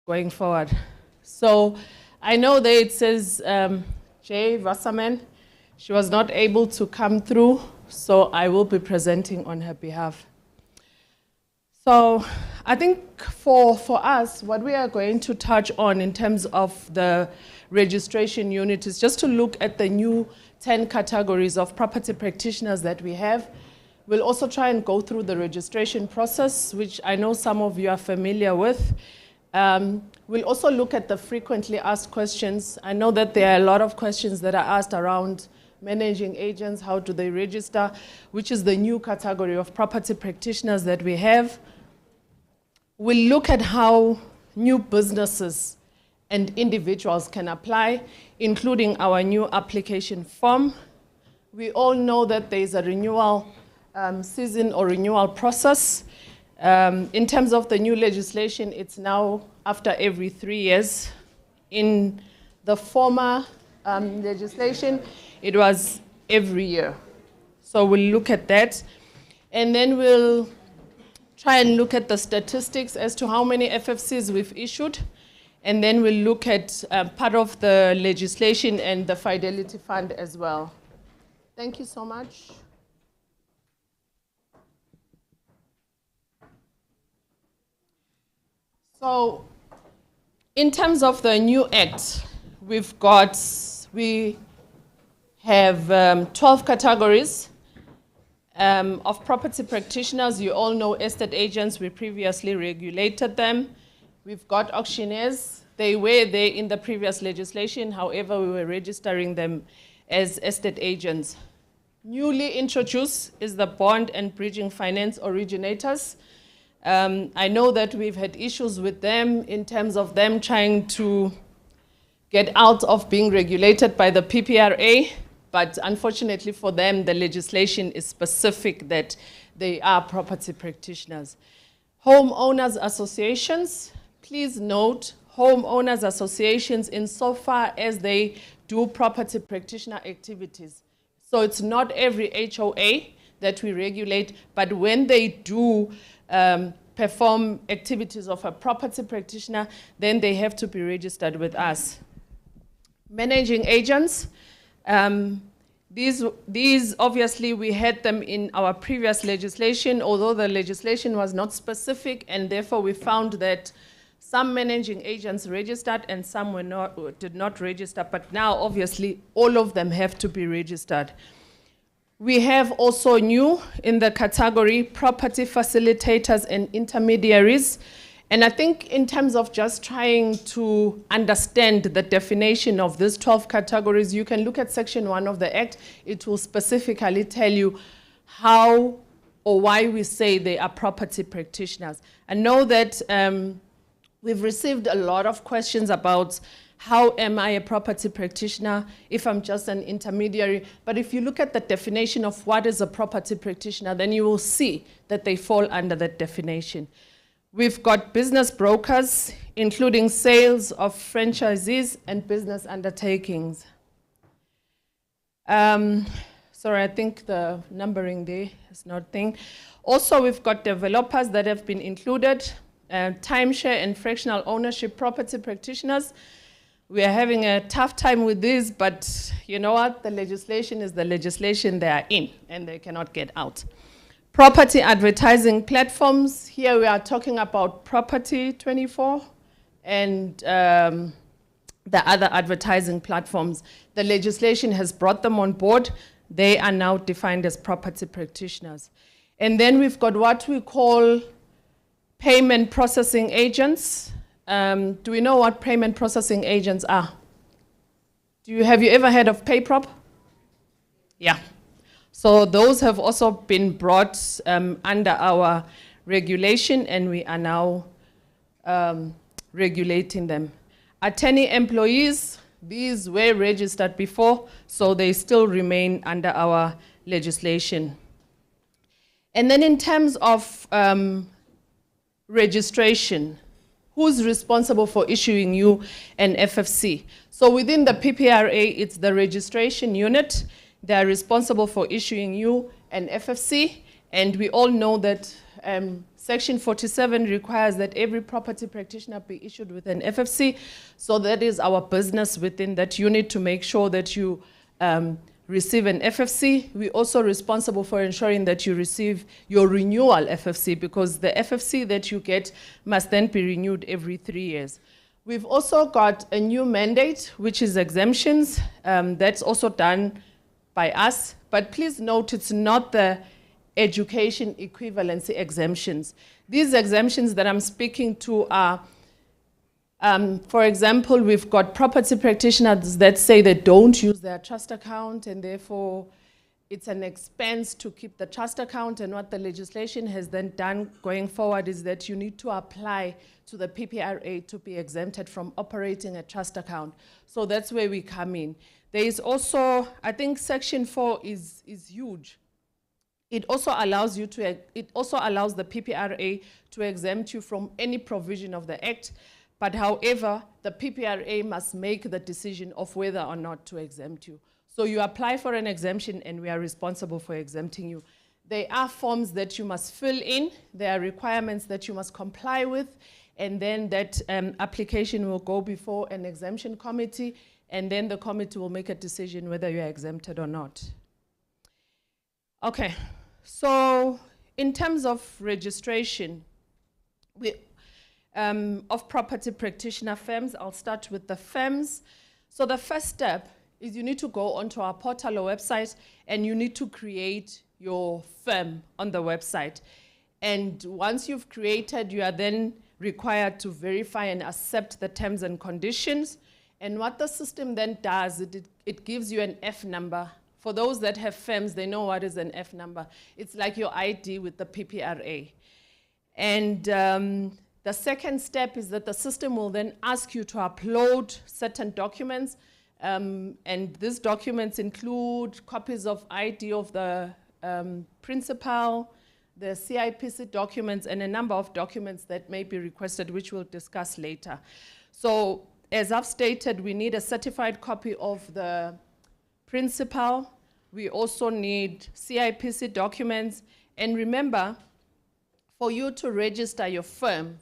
going forward. So I know that it says Jay Wasserman. She was not able to come through, so I will be presenting on her behalf. So I think for us, what we are going to touch on in terms of the registration unit is just to look at the new 10 categories of property practitioners that we have. We'll also try and go through the registration process, which I know some of you are familiar with. We'll also look at the frequently asked questions. I know that there are a lot of questions that are asked around managing agents, how do they register, which is the new category of property practitioners that we have. We'll look at how new businesses and individuals can apply, including our new application form. We all know that there is a renewal season or renewal process. In terms of the new legislation, it's now after every 3 years. In the former legislation, it was every year. So we'll look at that. And then we'll try and look at the statistics as to how many FFCs we've issued. And then we'll look at part of the legislation and the Fidelity Fund as well. Thank you so much. So in terms of the new act, we have 12 categories of property practitioners. You all know estate agents, we previously regulated them. We've got auctioneers. They were there in the previous legislation, however, we were registering them as estate agents. Newly introduced is the bond and bridging finance originators. I know that we've had issues with them in terms of them trying to get out of being regulated by the PPRA, but unfortunately for them, the legislation is specific that they are property practitioners. Homeowners associations, please note, homeowners associations insofar as they do property practitioner activities. So it's not every HOA that we regulate, but when they do perform activities of a property practitioner, then they have to be registered with us. Managing agents, these obviously we had them in our previous legislation, although the legislation was not specific, and therefore we found that some managing agents registered and some did not register, but now obviously all of them have to be registered. We have also new in the category property facilitators and intermediaries. And I think in terms of just trying to understand the definition of these 12 categories, you can look at Section 1 of the Act. It will specifically tell you how or why we say they are property practitioners. I know that we've received a lot of questions about how am I a property practitioner if I'm just an intermediary? But if you look at the definition of what is a property practitioner, then you will see that they fall under that definition. We've got business brokers, including sales of franchisees and business undertakings. Sorry, I think the numbering there is not thing. Also, we've got developers that have been included, timeshare and fractional ownership property practitioners. We are having a tough time with this, but you know what? The legislation is the legislation they are in, and they cannot get out. Property advertising platforms. Here we are talking about Property 24 and the other advertising platforms. The legislation has brought them on board. They are now defined as property practitioners. And then we've got what we call payment processing agents. Do we know what payment processing agents are? Have you ever heard of PayProp? Yeah. So those have also been brought under our regulation, and we are now regulating them. Attorney employees, these were registered before, so they still remain under our legislation. And then in terms of registration, who's responsible for issuing you an FFC? So within the PPRA, it's the registration unit. They are responsible for issuing you an FFC, and we all know that Section 47 requires that every property practitioner be issued with an FFC. So that is our business within that unit to make sure that you receive an FFC. We're also responsible for ensuring that you receive your renewal FFC, because the FFC that you get must then be renewed every 3 years. We've also got a new mandate, which is exemptions. That's also done by us. But please note, it's not the education equivalency exemptions. These exemptions that I'm speaking to are, for example, we've got property practitioners that say they don't use their trust account, and therefore it's an expense to keep the trust account. And what the legislation has then done going forward is that you need to apply to the PPRA to be exempted from operating a trust account. So that's where we come in. There is also, I think Section 4 is huge. It also allows you to, it also allows the PPRA to exempt you from any provision of the Act. But however, the PPRA must make the decision of whether or not to exempt you. So you apply for an exemption and we are responsible for exempting you. There are forms that you must fill in. There are requirements that you must comply with. And then that application will go before an exemption committee. And then the committee will make a decision whether you are exempted or not. Okay, so in terms of registration of property practitioner firms, I'll start with the firms. So the first step is you need to go onto our portal or website and you need to create your firm on the website. And once you've created, you are then required to verify and accept the terms and conditions. And what the system then does, it gives you an F number. For those that have firms, they know what is an F number. It's like your ID with the PPRA. And the second step is that the system will then ask you to upload certain documents. And these documents include copies of ID of the principal, the CIPC documents, and a number of documents that may be requested, which we'll discuss later. So as I've stated, we need a certified copy of the principal. We also need CIPC documents. And remember, for you to register your firm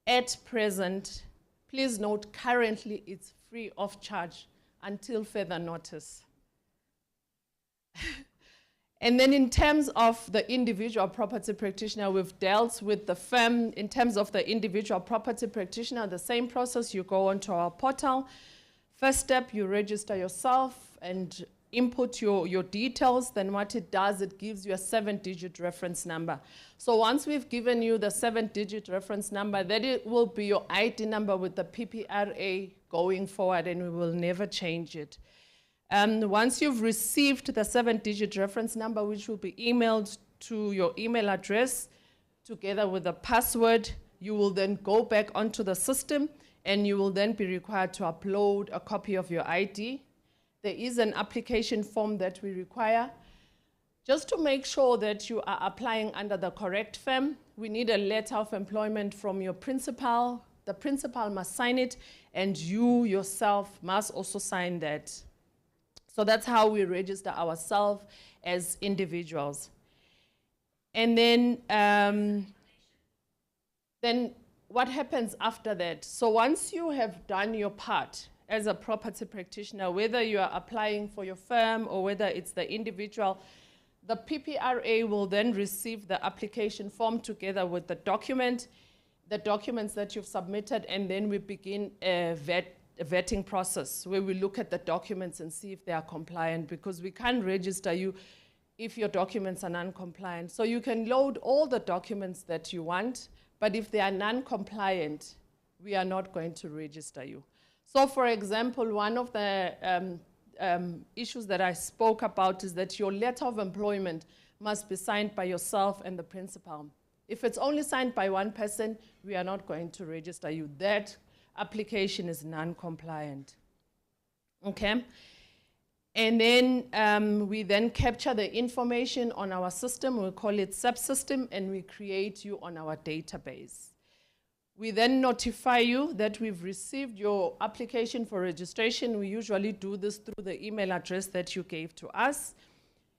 at present, please note currently it's free of charge until further notice. And then in terms of the individual property practitioner, we've dealt with the firm. In terms of the individual property practitioner, the same process, you go onto our portal. First step, you register yourself and input your details. Then what it does, it gives you a 7-digit reference number. So once we've given you the 7-digit reference number, that it will be your ID number with the PPRA going forward, and we will never change it. Once you've received the 7-digit reference number, which will be emailed to your email address together with the password, you will then go back onto the system and you will then be required to upload a copy of your ID. There is an application form that we require. Just to make sure that you are applying under the correct firm, we need a letter of employment from your principal. The principal must sign it, and you yourself must also sign that. So that's how we register ourselves as individuals. And then what happens after that? So once you have done your part as a property practitioner, whether you are applying for your firm or whether it's the individual, the PPRA will then receive the application form together with the documents that you've submitted, and then we begin a vetting process where we look at the documents and see if they are compliant, because we can't register you if your documents are non-compliant. So you can load all the documents that you want, but if they are non-compliant, we are not going to register you. So for example, one of the issues that I spoke about is that your letter of employment must be signed by yourself and the principal. If it's only signed by one person, we are not going to register you. That application is non-compliant. Okay? And then we then capture the information on our system. We call it subsystem, and we create you on our database. We then notify you that we've received your application for registration. We usually do this through the email address that you gave to us.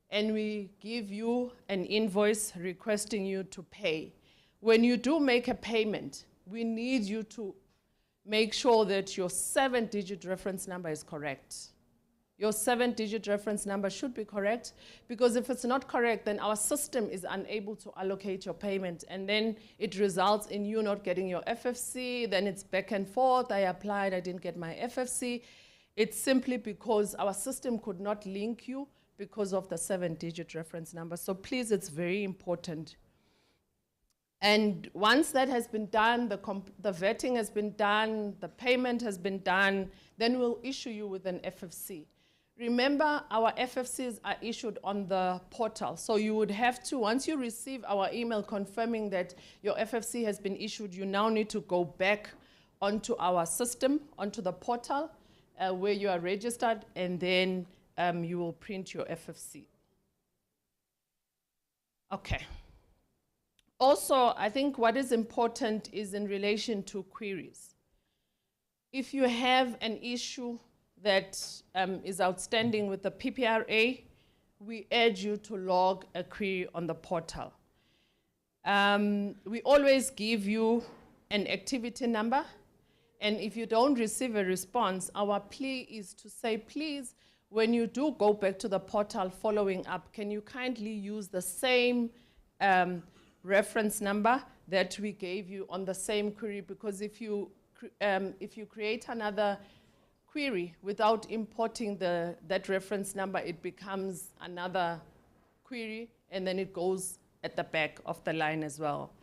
And we give you an invoice requesting you to pay. when you do make a payment, we need you to make sure that your 7-digit reference number is correct. Your 7-digit reference number should be correct, because if it's not correct, then our system is unable to allocate your payment, and then it results in you not getting your FFC, then it's back and forth, I applied, I didn't get my FFC. It's simply because our system could not link you because of the 7-digit reference number. So please, it's very important. And once that has been done, the vetting has been done, the payment has been done, then we'll issue you with an FFC. Remember, our FFCs are issued on the portal. So you would have to, once you receive our email confirming that your FFC has been issued, you now need to go back onto our system, onto the portal where you are registered, and then you will print your FFC. Okay. Also, I think what is important is in relation to queries. If you have an issue that is outstanding with the PPRA, we urge you to log a query on the portal. We always give you an activity number, and if you don't receive a response, our plea is to say, please, when you do go back to the portal following up, can you kindly use the same reference number that we gave you on the same query, because if you create another query without importing that reference number, it becomes another query, and then it goes at the back of the line as well.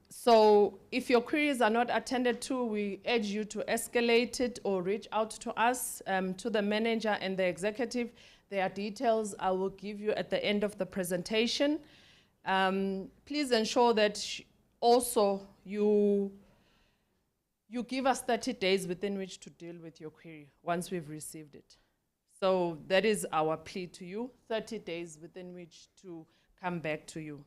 So if your queries are not attended to, we urge you to escalate it or reach out to us, to the manager and the executive. There are details I will give you at the end of the presentation. Please ensure that also you give us 30 days within which to deal with your query once we've received it. So that is our plea to you, 30 days within which to come back to you.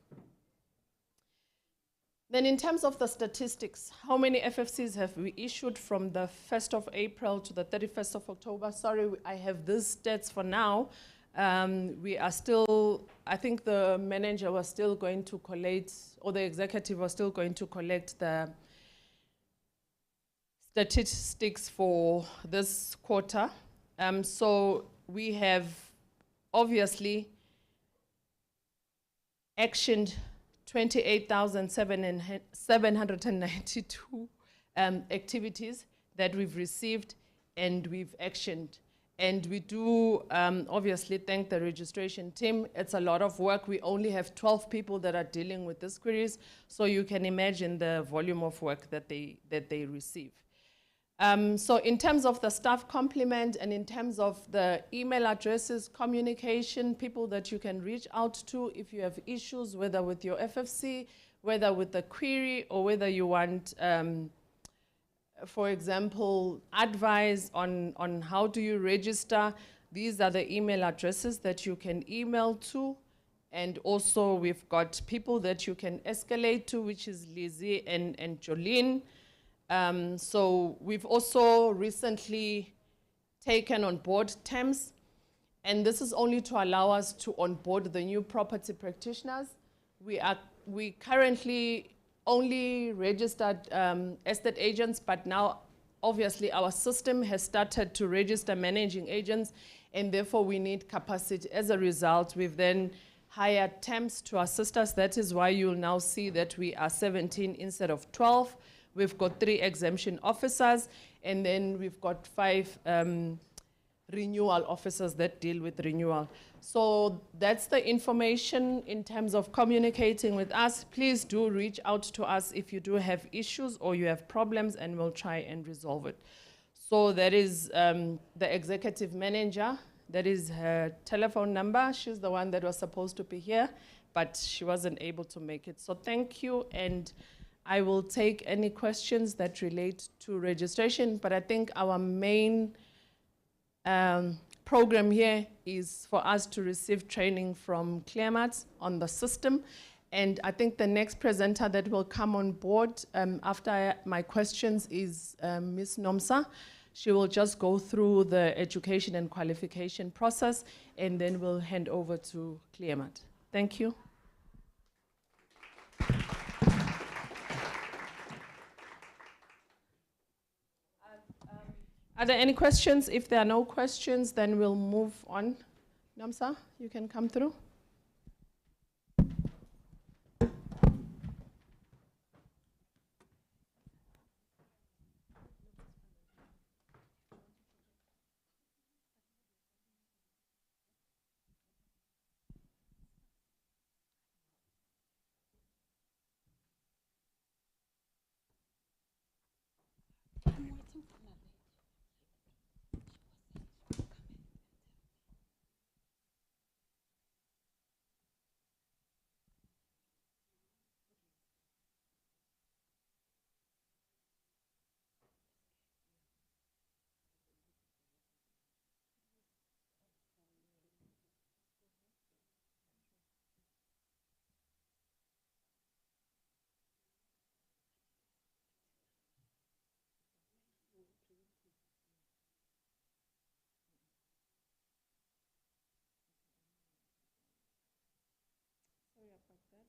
Then in terms of the statistics, how many FFCs have we issued from the 1st of April to the 31st of October? Sorry, I have these stats for now. We are still, I think the manager was still going to collate, or the executive was still going to collect the statistics for this quarter. So we have obviously actioned 28,792 activities that we've received and we've actioned. And we do obviously thank the registration team. It's a lot of work. We only have 12 people that are dealing with these queries, so you can imagine the volume of work that they receive. So in terms of the staff complement and in terms of the email addresses, communication, people that you can reach out to if you have issues, whether with your FFC, whether with the query, or whether you want, for example, advice on how do you register, these are the email addresses that you can email to. And also we've got people that you can escalate to, which is Lizzie and Jolene. So we've also recently taken on board TEMS, and this is only to allow us to onboard the new property practitioners. We currently only registered estate agents, but now obviously our system has started to register managing agents, and therefore we need capacity. As a result, we've then hired TEMS to assist us. That is why you'll now see that we are 17 instead of 12. We've got 3 exemption officers, and then we've got 5 renewal officers that deal with renewal. So that's the information in terms of communicating with us. Please do reach out to us if you do have issues or you have problems, and we'll try and resolve it. So that is the executive manager. That is her telephone number. She's the one that was supposed to be here, but she wasn't able to make it. So thank you, and I will take any questions that relate to registration, but I think our main program here is for us to receive training from Clearmat on the system. And I think the next presenter that will come on board after my questions is Ms. Nomsa. She will just go through the education and qualification process, and then we'll hand over to Clearmat. Thank you. Are there any questions? If there are no questions, then we'll move on. Namsa, you can come through. Sorry about that.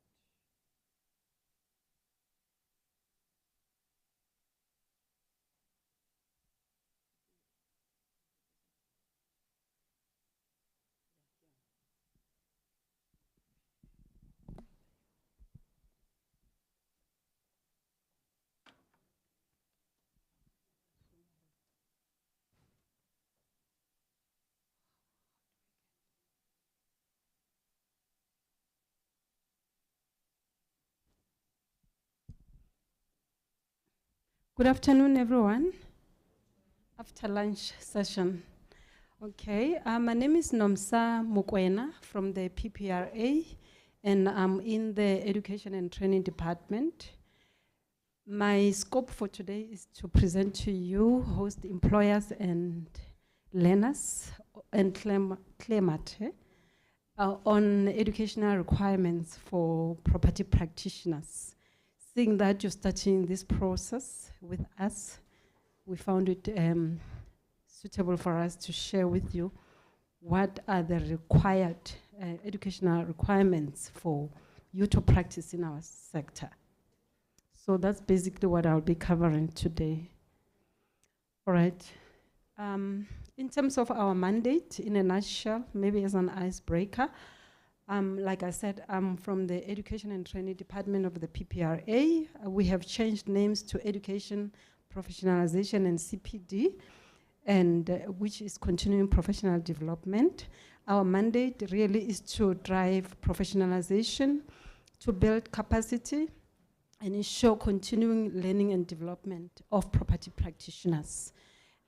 Good afternoon, everyone. After lunch session. Okay, my name is Nomsa Mukwena from the PPRA, and I'm in the Education and Training Department. My scope for today is to present to you, host employers and learners, and climate on educational requirements for property practitioners. Seeing that you're starting this process with us, we found it suitable for us to share with you what are the required educational requirements for you to practice in our sector. So that's basically what I'll be covering today. All right. In terms of our mandate, in a nutshell, maybe as an icebreaker, like I said, I'm from the Education and Training Department of the PPRA. We have changed names to Education, Professionalization and CPD, and which is continuing professional development. Our mandate really is to drive professionalization, to build capacity, and ensure continuing learning and development of property practitioners.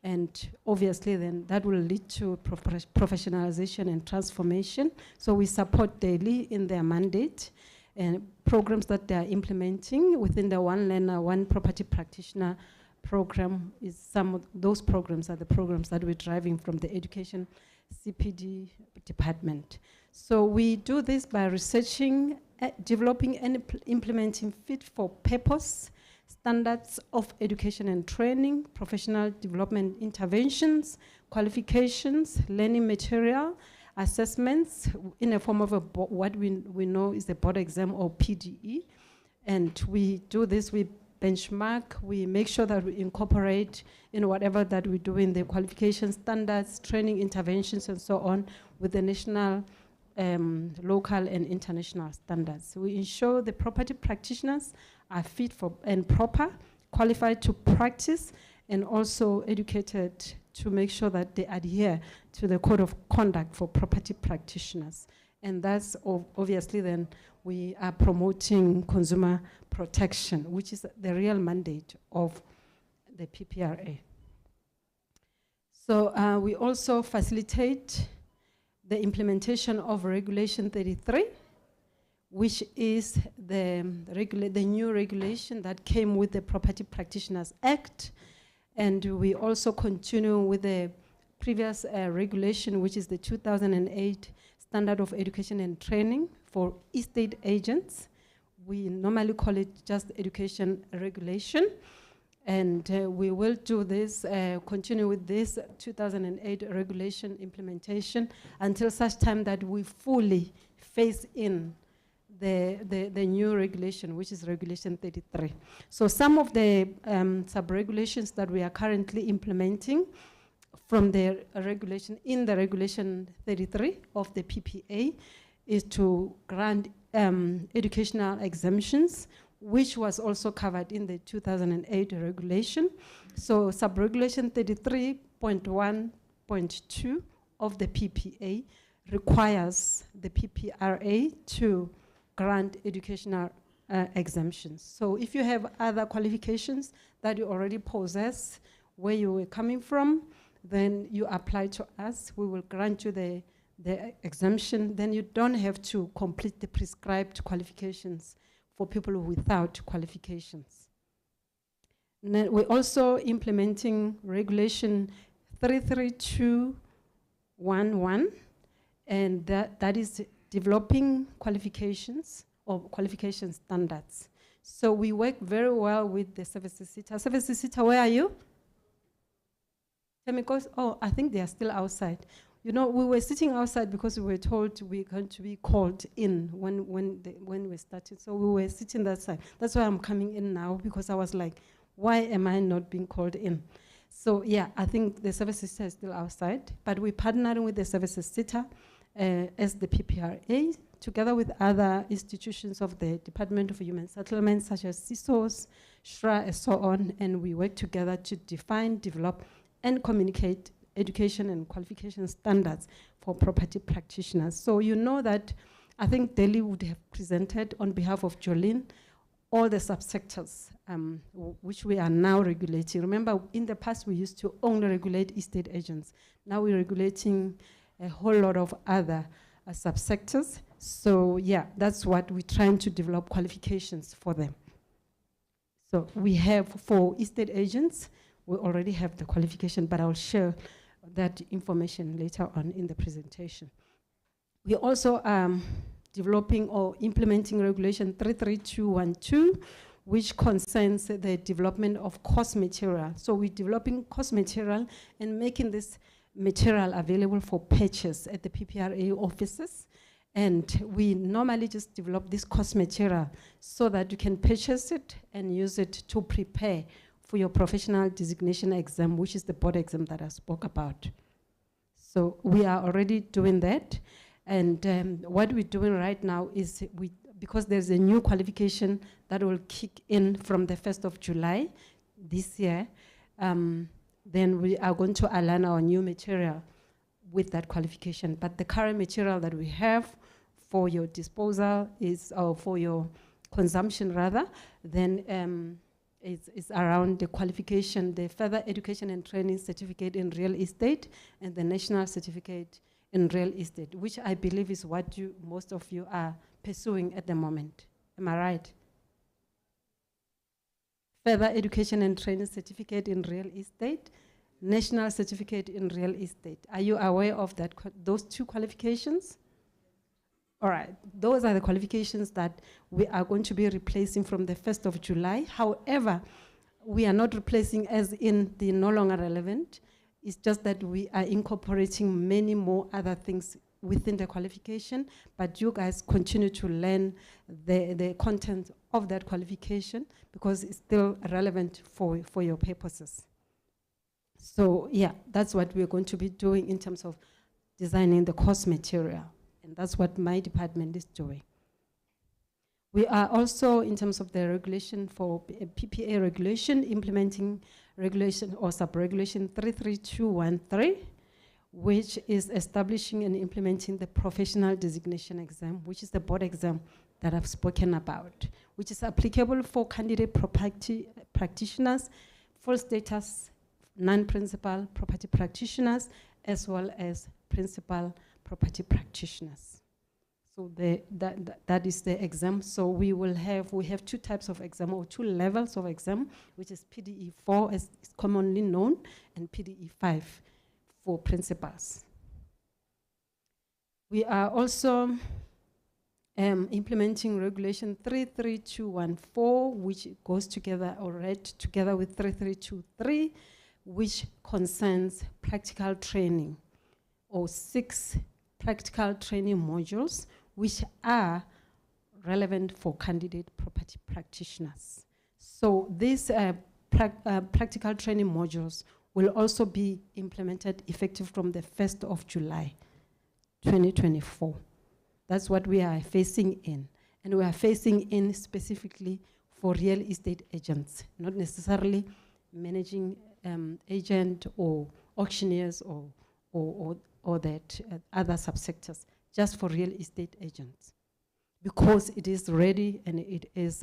And obviously then that will lead to professionalization and transformation. So we support daily in their mandate and programs that they are implementing within the One Learner, One Property Practitioner program. Is some of those programs are the programs that we're driving from the Education CPD department. So we do this by researching, developing and implementing fit for purpose standards of education and training, professional development interventions, qualifications, learning material, assessments in a form of what we know is the board exam or PDE. And we do this, we benchmark, we make sure that we incorporate in whatever that we do in the qualification standards, training interventions and so on with the national, local and international standards. We ensure the property practitioners are fit for and proper, qualified to practice, and also educated to make sure that they adhere to the code of conduct for property practitioners. And that's obviously then we are promoting consumer protection, which is the real mandate of the PPRA. So we also facilitate the implementation of Regulation 33, which is the new regulation that came with the Property Practitioners Act. And we also continue with the previous regulation, which is the 2008 Standard of Education and Training for estate agents. We normally call it just education regulation. And we will do this, continue with this 2008 regulation implementation until such time that we fully phase in the new regulation, which is Regulation 33. So some of the sub-regulations that we are currently implementing from the regulation, in the Regulation 33 of the PPA, is to grant educational exemptions, which was also covered in the 2008 regulation. So sub-regulation 33.1.2 of the PPA requires the PPRA to grant educational exemptions. So if you have other qualifications that you already possess, where you were coming from, then you apply to us. We will grant you the exemption. Then you don't have to complete the prescribed qualifications for people without qualifications. And then we're also implementing Regulation 33211, and that is developing qualifications or qualification standards. So we work very well with the services sector. Services sector, where are you? Chemicals, oh, I think they are still outside. You know, we were sitting outside because we were told we're going to be called in when we started. So we were sitting that side. That's why I'm coming in now, because I was like, why am I not being called in? So yeah, I think the services sector is still outside, but we're partnering with the services sector as the PPRA, together with other institutions of the Department of Human Settlements, such as CISOs, SHRA, and so on, and we work together to define, develop, and communicate education and qualification standards for property practitioners. So you know that I think Delhi would have presented on behalf of Jolene all the subsectors which we are now regulating. Remember, in the past we used to only regulate estate agents. Now we're regulating a whole lot of other subsectors. So yeah, that's what we're trying to develop qualifications for them. So we have, for estate agents, we already have the qualification, but I'll share that information later on in the presentation. We also developing or implementing Regulation 33212, which concerns the development of course material. So we're developing course material and making this material available for purchase at the PPRA offices. And we normally just develop this course material so that you can purchase it and use it to prepare for your professional designation exam, which is the board exam that I spoke about. So we are already doing that. And what we're doing right now is, because there's a new qualification that will kick in from the 1st of July this year, then we are going to align our new material with that qualification. But the current material that we have for your disposal is, or for your consumption rather, then is around the qualification, the further education and training certificate in real estate and the national certificate in real estate, which I believe is what most of you are pursuing at the moment. Am I right? Further education and training certificate in real estate, national certificate in real estate. Are you aware of that, those two qualifications? All right, those are the qualifications that we are going to be replacing from the 1st of July. However, we are not replacing as in the no longer relevant. It's just that we are incorporating many more other things within the qualification, but you guys continue to learn the content of that qualification because it's still relevant for your purposes. So yeah, that's what we're going to be doing in terms of designing the course material. And that's what my department is doing. We are also, in terms of the regulation for PPA regulation, implementing regulation or sub-regulation 33213, which is establishing and implementing the professional designation exam, which is the board exam that I've spoken about, which is applicable for candidate property practitioners, full status, non-principal property practitioners, as well as principal property practitioners. So that is the exam. So we have two types of exam, or two levels of exam, which is PDE 4 as is commonly known, and PDE 5 for principals. We are also implementing Regulation 33214, which goes together or read together with 3323, which concerns practical training, or 6 practical training modules, which are relevant for candidate property practitioners. So these practical training modules will also be implemented effective from the 1st of July, 2024. That's what we are facing in. And we are facing in specifically for real estate agents, not necessarily managing agent or auctioneers or that other subsectors, just for real estate agents. Because it is ready and it is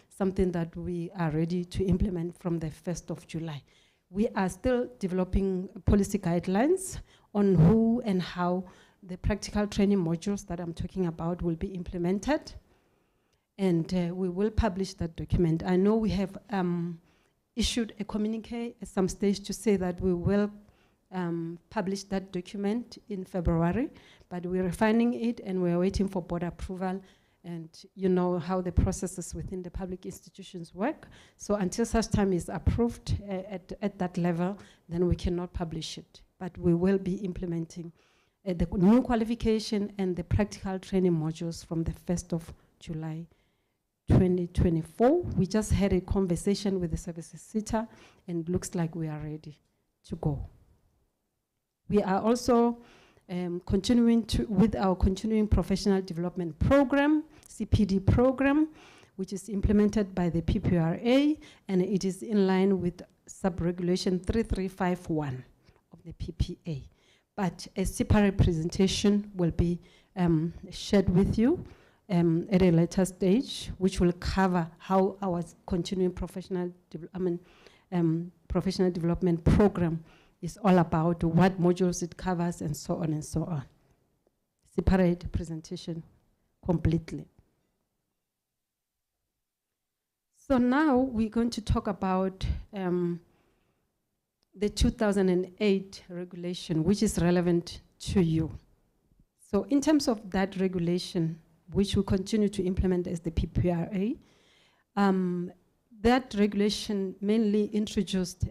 something that we are ready to implement from the 1st of July. We are still developing policy guidelines on who and how the practical training modules that I'm talking about will be implemented. And we will publish that document. I know we have issued a communique at some stage to say that we will publish that document in February, but we're refining it and we're waiting for board approval, and you know how the processes within the public institutions work. So until such time is approved at that level, then we cannot publish it. But we will be implementing the new qualification and the practical training modules from the 1st of July 2024. We just had a conversation with the services sitter and it looks like we are ready to go. We are also continuing with our continuing professional development program, CPD program, which is implemented by the PPRA, and it is in line with sub-regulation 3351 of the PPA. But a separate presentation will be shared with you at a later stage, which will cover how our continuing professional development program is all about, what modules it covers, and so on and so on. Separate presentation completely. So now we're going to talk about the 2008 regulation, which is relevant to you. So in terms of that regulation, which we continue to implement as the PPRA, that regulation mainly introduced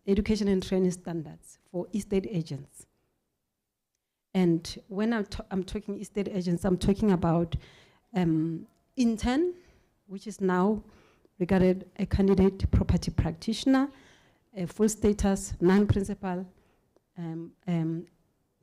education and training standards for estate agents. And when I'm talking estate agents, I'm talking about intern, which is now regarded a candidate property practitioner, a full status non-principal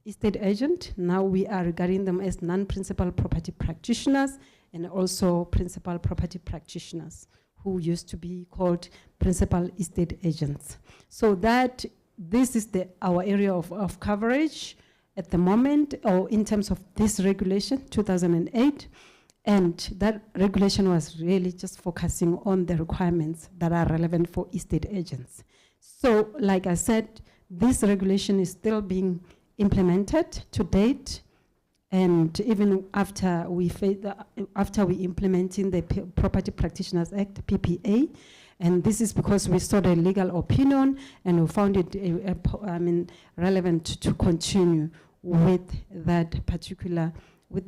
estate agent. Now we are regarding them as non-principal property practitioners and also principal property practitioners, who used to be called principal estate agents. So that this is our area of coverage at the moment, or in terms of this regulation, 2008. And that regulation was really just focusing on the requirements that are relevant for estate agents. So like I said, this regulation is still being implemented to date. And even after we implementing the Property Practitioners Act, PPA, and this is because we saw the legal opinion and we found it relevant to continue with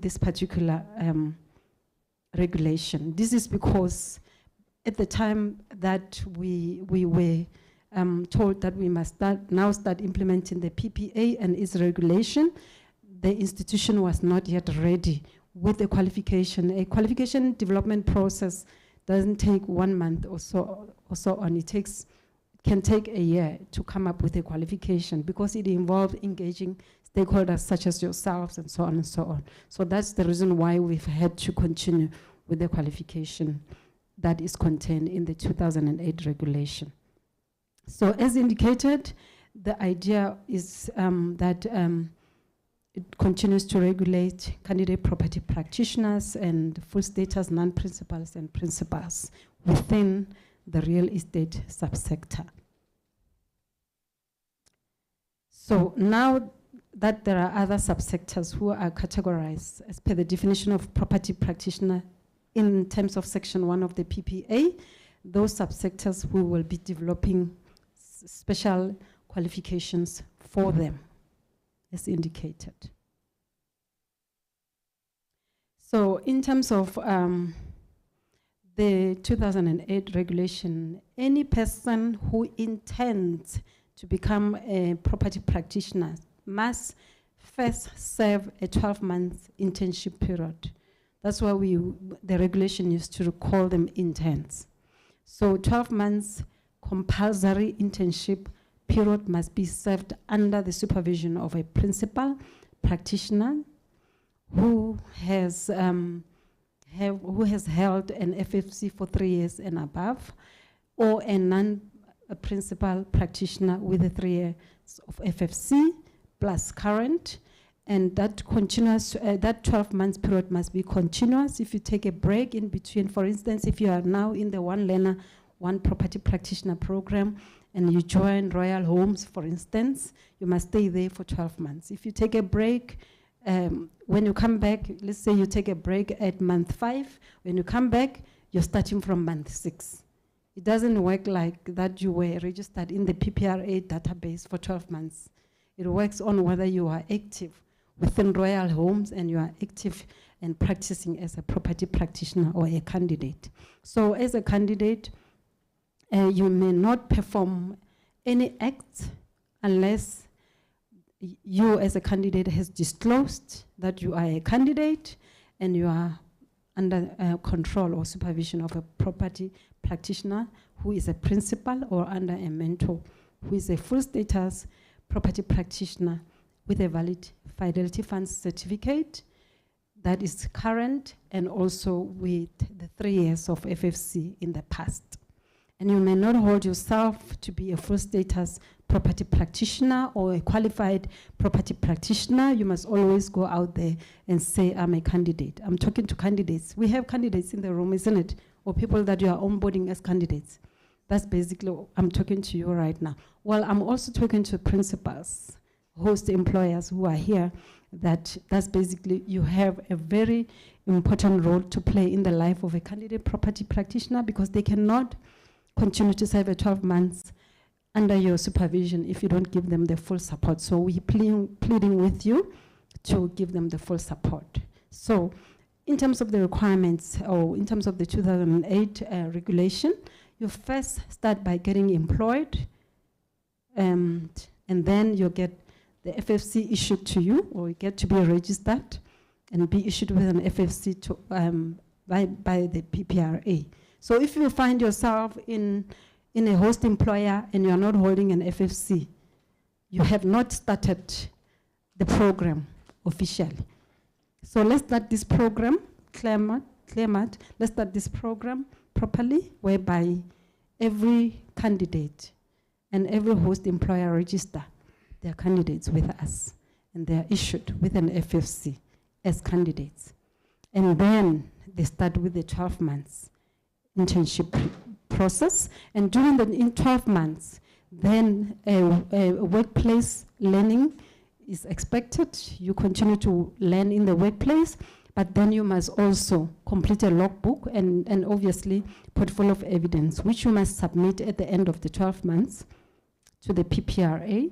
this particular regulation. This is because at the time that we were told that we must now start implementing the PPA and its regulation, the institution was not yet ready with the qualification. A qualification development process doesn't take 1 month or so on. It can take a year to come up with a qualification because it involves engaging stakeholders such as yourselves and so on and so on. So that's the reason why we've had to continue with the qualification that is contained in the 2008 regulation. So as indicated, the idea is that it continues to regulate candidate property practitioners and full status non-principals and principals within the real estate subsector. So now that there are other subsectors who are categorized as per the definition of property practitioner in terms of section 1 of the PPA, those subsectors we will be developing special qualifications for them, as indicated. So in terms of the 2008 regulation, any person who intends to become a property practitioner must first serve a 12-month internship period. That's why the regulation used to call them interns. So 12 months compulsory internship period must be served under the supervision of a principal practitioner who has held an FFC for 3 years and above, or a non-principal practitioner with a 3 years of FFC plus current, and that continuous, that 12 months period must be continuous. If you take a break in between, for instance, if you are now in the one learner, one property practitioner program, and you join Royal Homes, for instance, you must stay there for 12 months. If you take a break, when you come back, let's say you take a break at month 5, when you come back, you're starting from month 6. It doesn't work like that you were registered in the PPRA database for 12 months. It works on whether you are active within Royal Homes and you are active and practicing as a property practitioner or a candidate. So as a candidate, you may not perform any acts unless you as a candidate has disclosed that you are a candidate and you are under control or supervision of a property practitioner who is a principal, or under a mentor who is a full status property practitioner with a valid Fidelity Funds certificate that is current, and also with the 3 years of FFC in the past. And you may not hold yourself to be a full status property practitioner or a qualified property practitioner. You must always go out there and say, I'm a candidate. I'm talking to candidates. We have candidates in the room, isn't it? Or people that you are onboarding as candidates. That's basically what I'm talking to you right now. Well, I'm also talking to principals, host employers who are here. That's basically, you have a very important role to play in the life of a candidate property practitioner, because they cannot continue to serve a 12 months under your supervision if you don't give them the full support. So we're pleading with you to give them the full support. So in terms of the requirements, or in terms of the 2008 regulation, you first start by getting employed, and then you get the FFC issued to you, or you get to be registered and be issued with an FFC to, by the PPRA. So if you find yourself in a host employer and you are not holding an FFC, you have not started the program officially. So let's start this program, Clearmat, let's start this program properly, whereby every candidate and every host employer register their candidates with us, and they are issued with an FFC as candidates. And then they start with the 12 months internship process, and during the 12 months, then a workplace learning is expected. You continue to learn in the workplace, but then you must also complete a logbook and obviously portfolio of evidence, which you must submit at the end of the 12 months to the PPRA.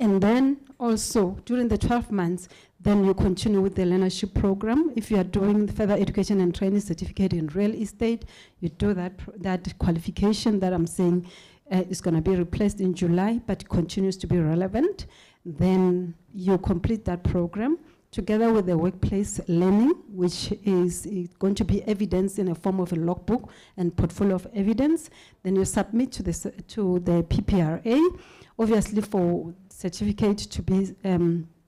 And then also during the 12 months, then you continue with the learnership program. If you are doing further education and training certificate in real estate, you do that qualification that I'm saying is going to be replaced in July, but continues to be relevant. Then you complete that program together with the workplace learning, which is going to be evidence in a form of a logbook and portfolio of evidence. Then you submit to the PPRA. Obviously, for certificate to be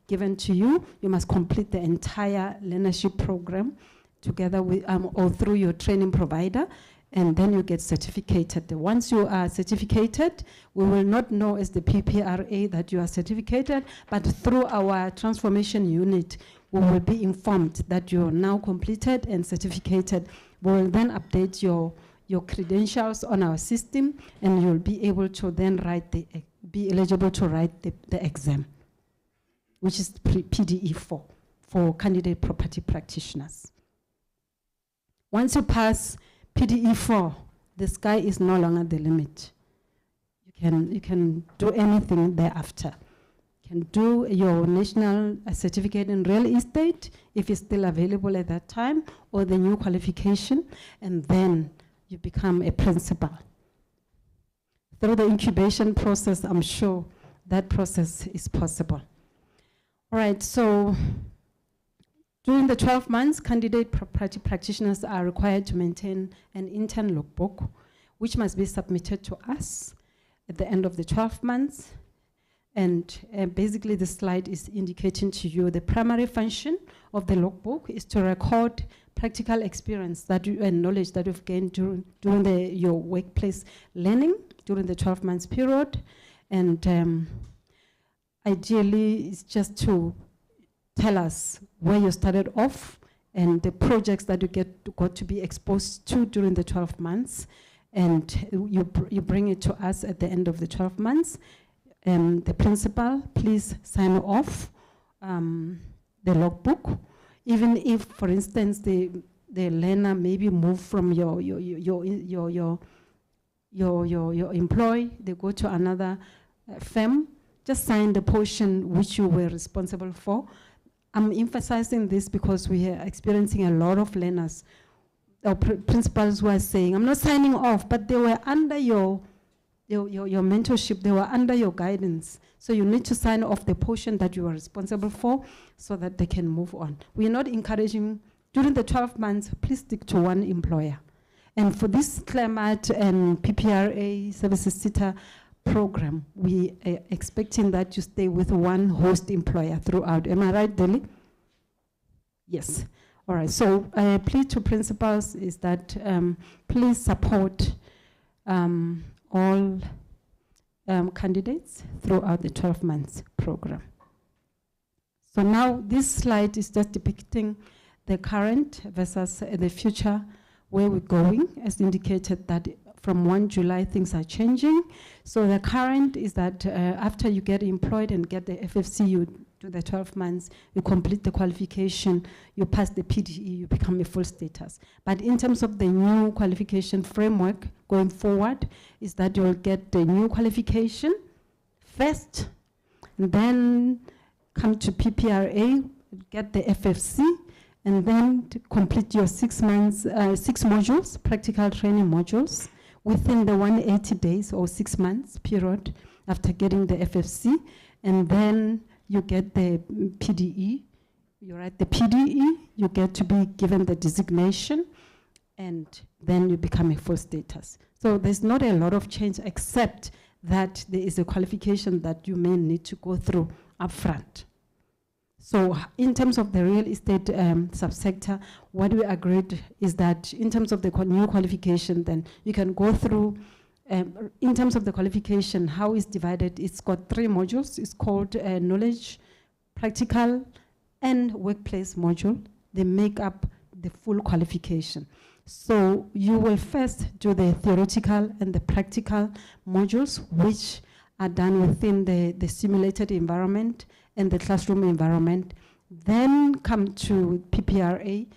given to you, you must complete the entire learnership program together with or through your training provider, and then you get certificated. Once you are certificated, we will not know as the PPRA that you are certificated, but through our transformation unit, we will be informed that you are now completed and certificated. We will then update your credentials on our system, and you'll be able to then be eligible to write the exam, which is PDE4 for candidate property practitioners. Once you pass PDE4, the sky is no longer the limit. You can do anything thereafter. You can do your national certificate in real estate if it's still available at that time, or the new qualification, and then you become a principal. Through the incubation process, I'm sure that process is possible. All right, so During the 12 months, candidate property practitioners are required to maintain an intern logbook, which must be submitted to us at the end of the 12 months. And basically, the slide is indicating to you the primary function of the logbook is to record practical experience that and knowledge that you've gained during your workplace learning during the 12 months period. And ideally, it's just to tell us where you started off and the projects that you got to be exposed to during the 12 months. And you bring it to us at the end of the 12 months. The principal, please sign off the logbook. Even if, for instance, the learner maybe moved from your employee, they go to another firm, just sign the portion which you were responsible for. I'm emphasizing this because we are experiencing a lot of learners or principals who are saying, I'm not signing off, but they were under your mentorship, they were under your guidance. So you need to sign off the portion that you are responsible for so that they can move on. We are not encouraging, during the 12 months, please stick to one employer. And for this climate and PPRA services SITA program, we are expecting that you stay with one host employer throughout. Am I right, Deli? Yes. All right. So plea to principals is that please support all candidates throughout the 12 months program. So now this slide is just depicting the current versus the future, where we're going, as indicated that from 1 July things are changing. So the current is that after you get employed and get the FFC, you do the 12 months, you complete the qualification, you pass the PDE, you become a full status. But in terms of the new qualification framework going forward, is that you'll get the new qualification first, and then come to PPRA, get the FFC, and then to complete your 6 months, 6 modules, practical training modules, within the 180 days or 6 months period after getting the FFC, and then you get the PDE. You write the PDE, you get to be given the designation, and then you become a full status. So there's not a lot of change except that there is a qualification that you may need to go through upfront. So in terms of the real estate subsector, what we agreed is that in terms of the new qualification, then you can go through, in terms of the qualification, how it's divided, it's got 3 modules. It's called knowledge, practical, and workplace module. They make up the full qualification. So you will first do the theoretical and the practical modules, which are done within the simulated environment and the classroom environment, then come to PPRA,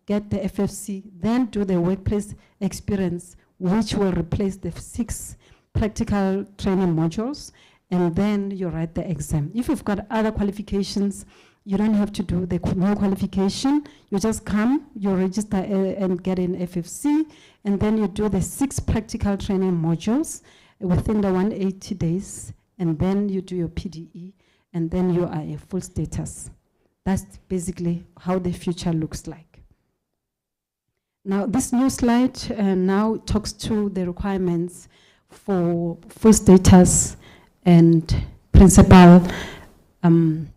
get the FFC, then do the workplace experience, which will replace the 6 practical training modules, and then you write the exam. If you've got other qualifications, you don't have to do the new qualification. You just come, you register and get an FFC, and then you do the 6 practical training modules within the 180 days, and then you do your PDE, and then you are a full status. That's basically how the future looks like. Now, this new slide now talks to the requirements for full status and principal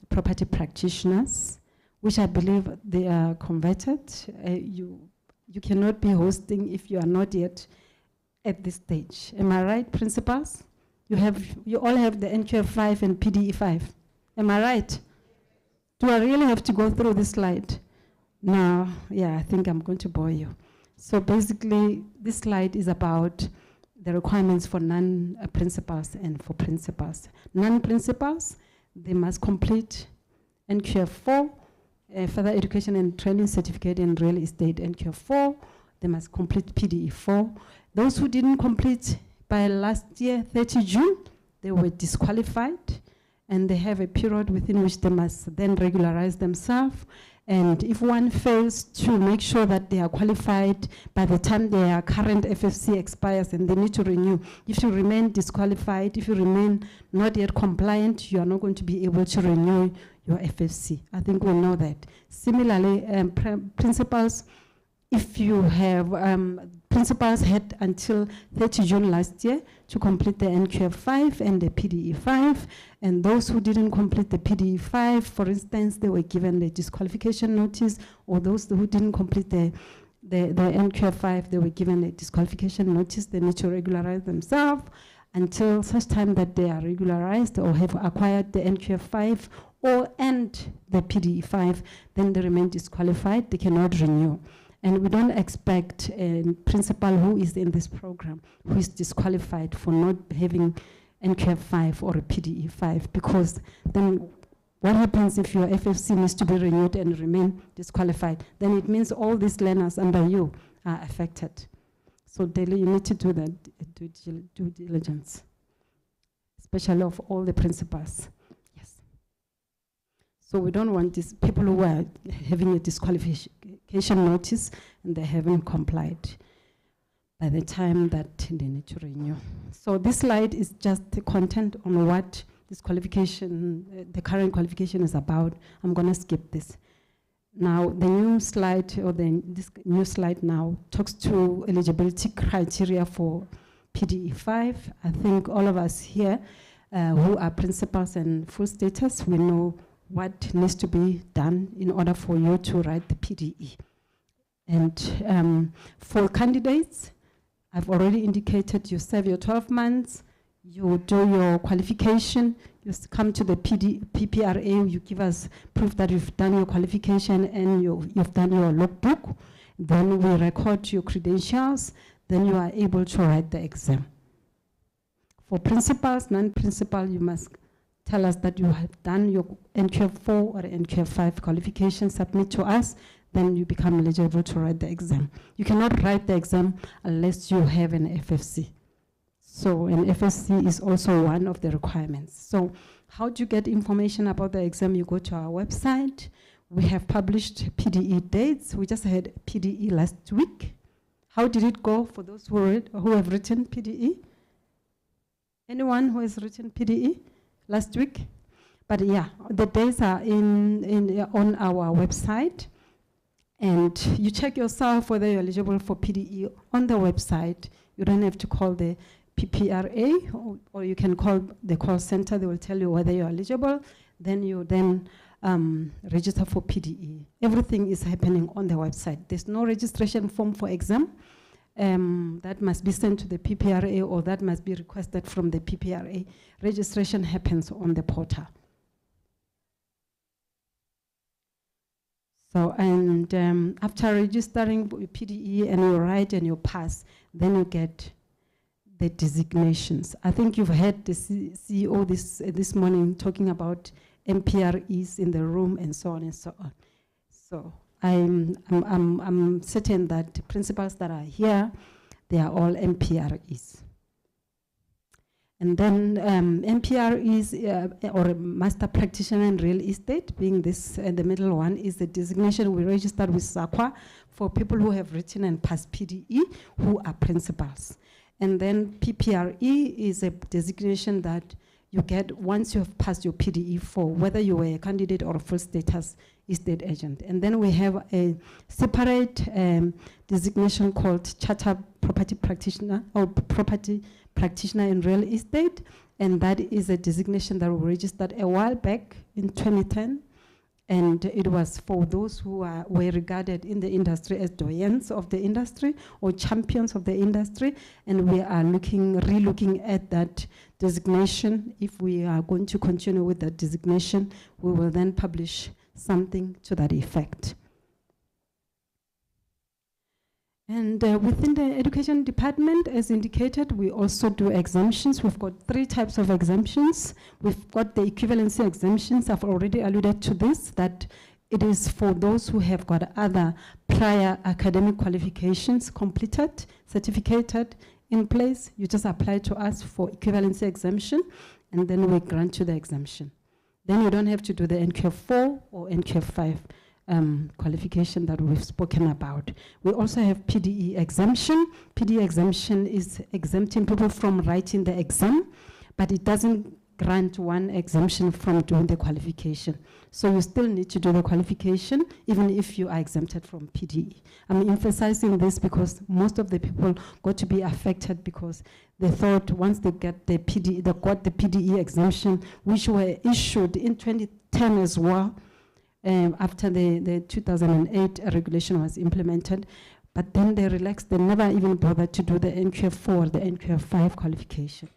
property practitioners, which I believe they are converted. You cannot be hosting if you are not yet at this stage. Am I right, principals? You all have the NQF 5 and PDE 5. Am I right? Do I really have to go through this slide? No, yeah, I think I'm going to bore you. So basically, this slide is about the requirements for non-principals and for principals. Non-principals, they must complete NQF 4, Further Education and Training Certificate in Real Estate NQF 4. They must complete PDE 4. Those who didn't complete by last year, 30 June, they were disqualified. and they have a period within which they must then regularize themselves. And if one fails to make sure that they are qualified by the time their current FFC expires and they need to renew, if you remain disqualified, if you remain not yet compliant, you are not going to be able to renew your FFC. I think we know that. Similarly, principals, if you have, principals had until 30 June last year to complete the NQF5 and the PDE5, and those who didn't complete the PDE5, for instance, they were given the disqualification notice, or those who didn't complete the NQF5, they were given a disqualification notice. They need to regularize themselves until such time that they are regularized or have acquired the NQF5 or and the PDE5, then they remain disqualified, they cannot renew. And we don't expect a principal who is in this program who is disqualified for not having NQF5 or a PDE5, because then what happens if your FFC needs to be renewed and remain disqualified? Then it means all these learners under you are affected. So daily you need to do that due diligence, especially of all the principals. Yes. So we don't want these people who are having a disqualification notice and they haven't complied by the time that they need to renew. So this slide is just the content on what this qualification, the current qualification is about. I'm going to skip this. Now, the new slide, or this new slide now, talks to eligibility criteria for PDE5. I think all of us here who are principals and full status, we know what needs to be done in order for you to write the PDE. And for candidates, I've already indicated you serve your 12 months, you do your qualification, you come to the PPRA, you give us proof that you've done your qualification and you've done your logbook. Then we record your credentials, then you are able to write the exam. For principals, non-principal, you must tell us that you have done your NQF4 or NQF5 qualification, submit to us, then you become eligible to write the exam. You cannot write the exam unless you have an FFC. So an FFC is also one of the requirements. So how do you get information about the exam? You go to our website. We have published PDE dates. We just had PDE last week. How did it go for those who have written PDE? Anyone who has written PDE last week? But yeah, the dates are on our website. And you check yourself whether you're eligible for PDE on the website. You don't have to call the PPRA, or you can call the call center. They will tell you whether you're eligible. Then you register for PDE. Everything is happening on the website. There's no registration form for exam. That must be sent to the PPRA, or that must be requested from the PPRA. Registration happens on the portal. So, and after registering PDE and you write and you pass, then you get the designations. I think you've heard the CEO this morning talking about MPREs in the room and so on and so on. So I'm certain that the principals that are here, they are all MPREs. And then MPREs, or Master Practitioner in Real Estate, being this, the middle one, is the designation we registered with SAQA for people who have written and passed PDE, who are principals. And then PPRE is a designation that you get once you have passed your PDE for whether you were a candidate or a full status estate agent. And then we have a separate designation called Charter Property Practitioner, or Property Practitioner in Real Estate, and that is a designation that we registered a while back in 2010, and it was for those who were regarded in the industry as doyens of the industry or champions of the industry, and we are re-looking at that designation. If we are going to continue with that designation, we will then publish something to that effect. And within the education department, as indicated, we also do exemptions. We've got 3 types of exemptions. We've got the equivalency exemptions. I've already alluded to this, that it is for those who have got other prior academic qualifications completed, certificated, in place. You just apply to us for equivalency exemption, and then we grant you the exemption. then you don't have to do the NQF4 or NQF5 qualification that we've spoken about. We also have PDE exemption. PDE exemption is exempting people from writing the exam, but it doesn't grant one exemption from doing the qualification. So you still need to do the qualification even if you are exempted from PDE. I'm emphasizing this because most of the people got to be affected because they thought once they get the PDE, they got the PDE exemption, which were issued in 2010 as well, after the 2008 regulation was implemented. But then they relaxed, they never even bothered to do the NQF4 or the NQF5 qualification.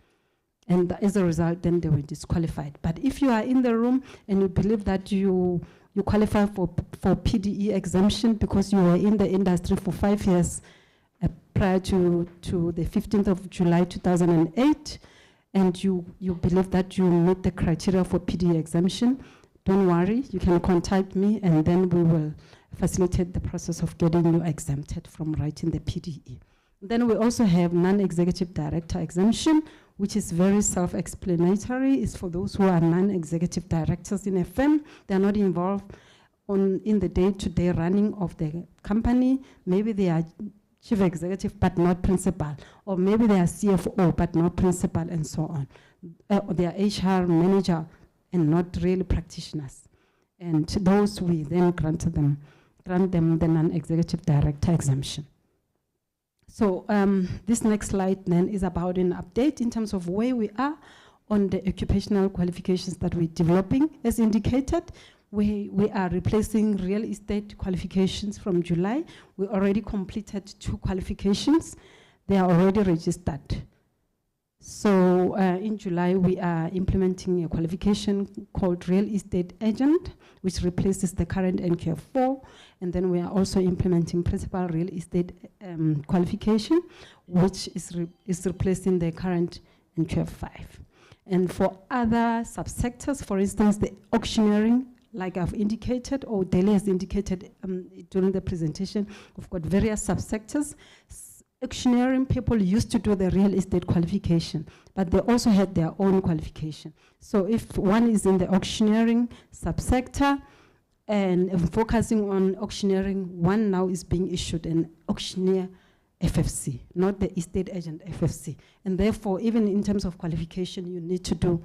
And as a result, then they were disqualified. But if you are in the room and you believe that you qualify for PDE exemption because you were in the industry for 5 years prior to the 15th of July 2008, and you believe that you meet the criteria for PDE exemption, don't worry, you can contact me and then we will facilitate the process of getting you exempted from writing the PDE. Then we also have non-executive director exemption, which is very self-explanatory. It's for those who are non-executive directors in a firm. They're not involved in the day-to-day running of the company. Maybe they are chief executive but not principal, or maybe they are CFO but not principal, and so on. They are HR manager and not really practitioners. And those we then grant them the non-executive director exemption. So this next slide then is about an update in terms of where we are on the occupational qualifications that we're developing. As indicated, we are replacing real estate qualifications from July. We already completed 2 qualifications. They are already registered. So in July, we are implementing a qualification called real estate agent, which replaces the current NQF4. And then we are also implementing principal real estate qualification, which is replacing the current NQF5. And for other subsectors, for instance, the auctioneering, like I've indicated, or Dele has indicated during the presentation, we've got various subsectors. Auctioneering people used to do the real estate qualification, but they also had their own qualification. So if one is in the auctioneering subsector and focusing on auctioneering, one now is being issued an auctioneer FFC, not the estate agent FFC. And therefore, even in terms of qualification, you need to do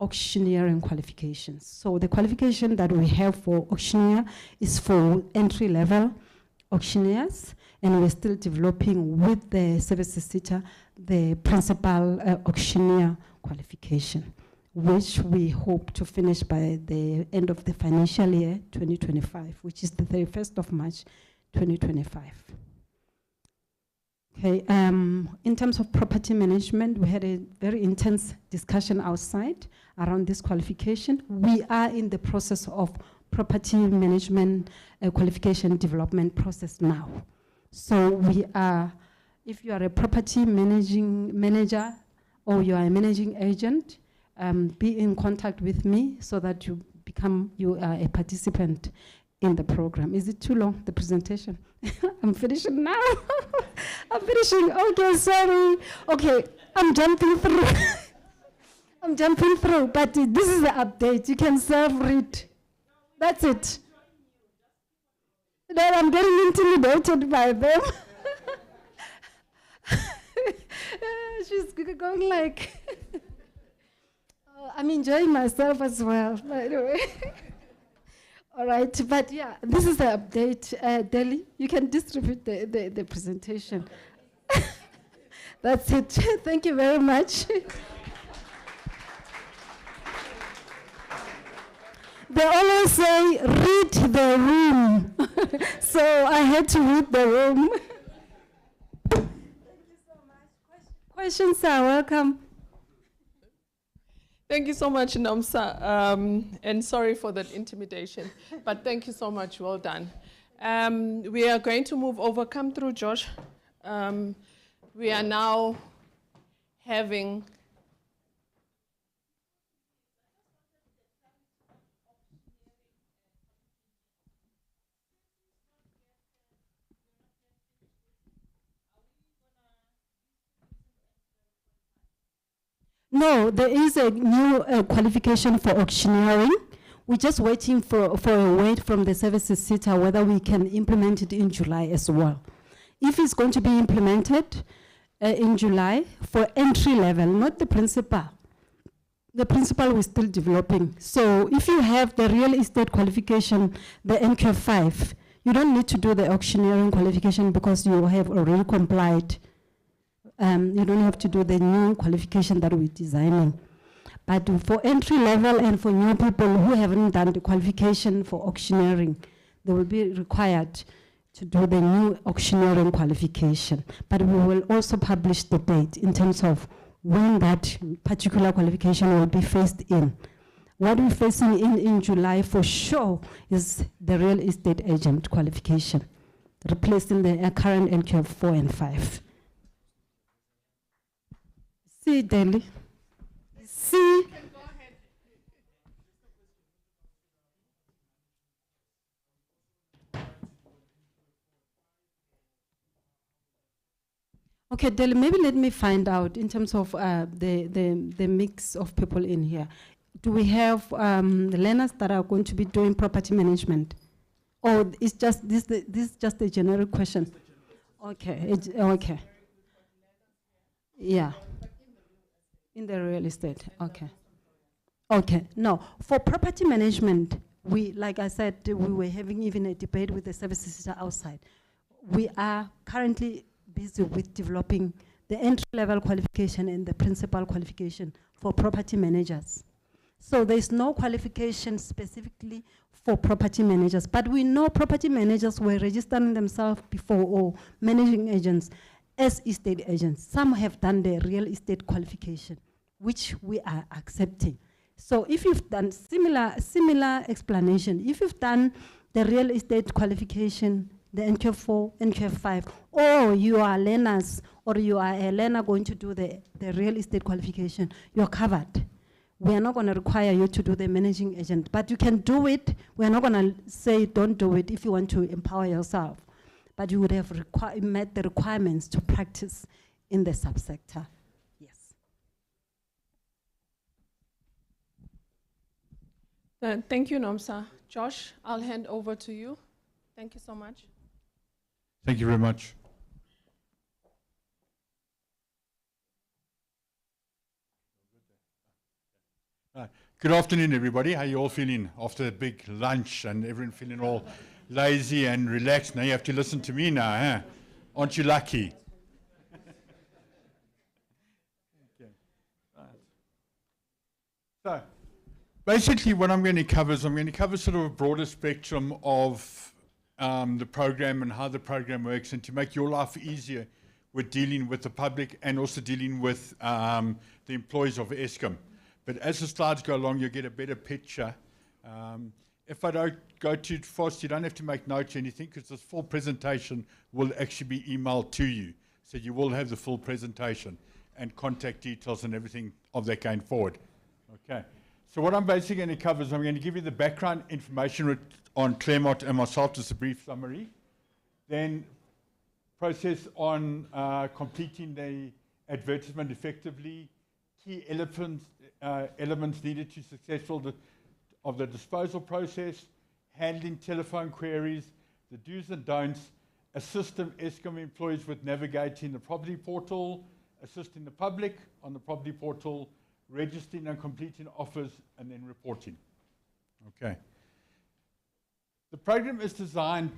auctioneering qualifications. So the qualification that we have for auctioneer is for entry-level auctioneers, and we're still developing with the services teacher the principal auctioneer qualification, which we hope to finish by the end of the financial year 2025, which is the 31st of March 2025. Okay, in terms of property management, we had a very intense discussion outside around this qualification. We are in the process of property management qualification development process now. So we are, if you are a property manager or you are a managing agent, be in contact with me so that you are a participant in the program. Is it too long, the presentation? I'm finishing now. I'm finishing, okay, sorry. Okay, I'm jumping through. I'm jumping through, but this is the update. You can self-read. That's it. Then I'm getting intimidated by them. She's going like, I'm enjoying myself as well, by the way. All right, but yeah, this is the update. Deli, you can distribute the presentation. That's it. Thank you very much. They always say, read the room. So I had to read the room. Thank you so much. Questions are welcome. Thank you so much, Nomsa, and sorry for that intimidation, but thank you so much, well done. We are going to move over, come through, Josh. We are now having No, No, there is a new qualification for auctioneering. We're just waiting for a word from the services sector whether we can implement it in July as well. If it's going to be implemented in July for entry level, not the principal. The principal we're still developing. So if you have the real estate qualification, the NQ5, you don't need to do the auctioneering qualification because you have already complied. You don't have to do the new qualification that we're designing. But for entry level and for new people who haven't done the qualification for auctioneering, they will be required to do the new auctioneering qualification. But we will also publish the date in terms of when that particular qualification will be phased in. What we're facing in July for sure is the real estate agent qualification, replacing the current NQ 4 and 5. See, Delhi. See. Okay, Delhi, maybe let me find out in terms of the mix of people in here. Do we have learners that are going to be doing property management? Or is just this is just a generic question? Okay, okay. Yeah. In the real estate, okay. Okay, no, for property management, like I said, we were having even a debate with the services outside. We are currently busy with developing the entry-level qualification and the principal qualification for property managers. So there's no qualification specifically for property managers, but we know property managers were registering themselves before or managing agents as estate agents. Some have done the real estate qualification, which we are accepting. So if you've done similar explanation, if you've done the real estate qualification, the NQ4, NQ5, or you are learners, or you are a learner going to do the real estate qualification, you're covered. We are not going to require you to do the managing agent, but you can do it. We're not going to say don't do it if you want to empower yourself, but you would have met the requirements to practice in the subsector. Yes. Thank you, Nomsa. Josh, I'll hand over to you. Thank you so much. Thank you very much. Good afternoon, everybody. How are you all feeling after a big lunch and everyone feeling all lazy and relaxed? Now you have to listen to me now, huh? Aren't you lucky? Okay. Right. So, basically what I'm going to cover is I'm going to cover sort of a broader spectrum of the program and how the program works, and to make your life easier with dealing with the public and also dealing with the employees of Eskom. But as the slides go along, you'll get a better picture. If I don't go too fast, you don't have to make notes or anything, because this full presentation will actually be emailed to you. So you will have the full presentation and contact details and everything of that going forward. Okay. So what I'm basically going to cover is I'm going to give you the background information on Claremont and myself, just a brief summary. Then process on completing the advertisement effectively, key elements needed to successful of the disposal process, handling telephone queries, the do's and don'ts, assisting Eskom employees with navigating the property portal, assisting the public on the property portal, registering and completing offers, and then reporting. Okay. The program is designed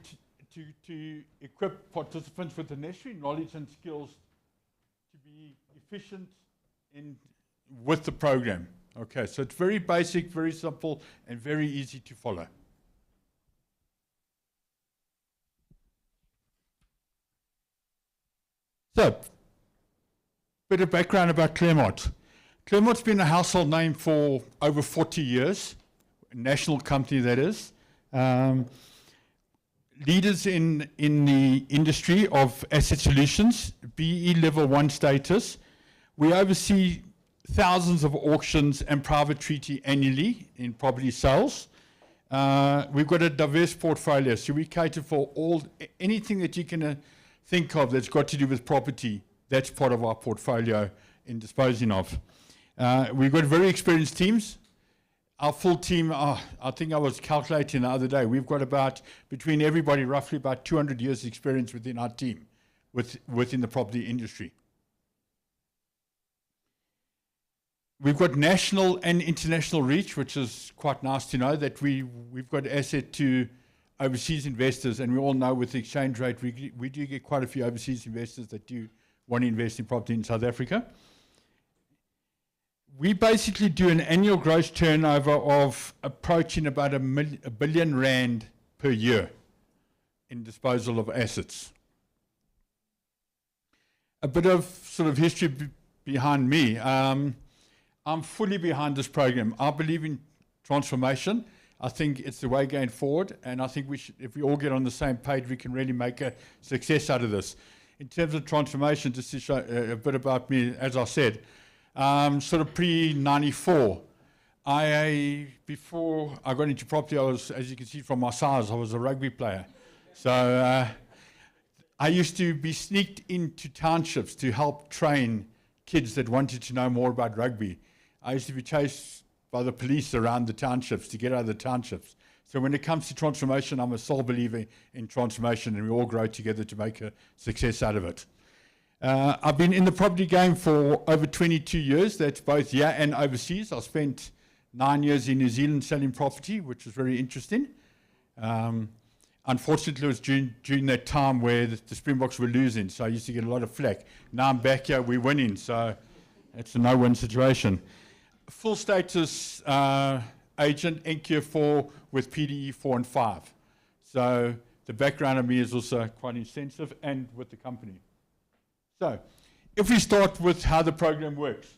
to equip participants with the necessary knowledge and skills to be efficient with the program. Okay, so it's very basic, very simple, and very easy to follow. So, bit of background about Claremont. Claremont's been a household name for over 40 years, a national company that is. Leaders in the industry of asset solutions, BE level 1 status. We oversee thousands of auctions and private treaty annually in property sales. We've got a diverse portfolio, so we cater for anything that you can think of that's got to do with property. That's part of our portfolio in disposing of. We've got very experienced teams. Our full team, I think I was calculating the other day, we've got about, between everybody, roughly about 200 years experience within our team, within the property industry. We've got national and international reach, which is quite nice to know that we've got asset to overseas investors, and we all know with the exchange rate, we do get quite a few overseas investors that do want to invest in property in South Africa. We basically do an annual gross turnover of approaching about a billion rand per year in disposal of assets. A bit of sort of history behind me. I'm fully behind this program. I believe in transformation. I think it's the way going forward, and I think we should, if we all get on the same page, we can really make a success out of this. In terms of transformation, just to show a bit about me, as I said, sort of pre-94, before I got into property, I was, as you can see from my size, I was a rugby player. So I used to be sneaked into townships to help train kids that wanted to know more about rugby. I used to be chased by the police around the townships to get out of the townships. So when it comes to transformation, I'm a sole believer in transformation, and we all grow together to make a success out of it. I've been in the property game for over 22 years. That's both here and overseas. I spent 9 years in New Zealand selling property, which was very interesting. Unfortunately, it was during that time where the Springboks were losing, so I used to get a lot of flack. Now I'm back here, we're winning, so it's a no-win situation. Full status agent, NQ 4 with PDE 4 and 5. So the background of me is also quite extensive, and with the company. So, if we start with how the program works,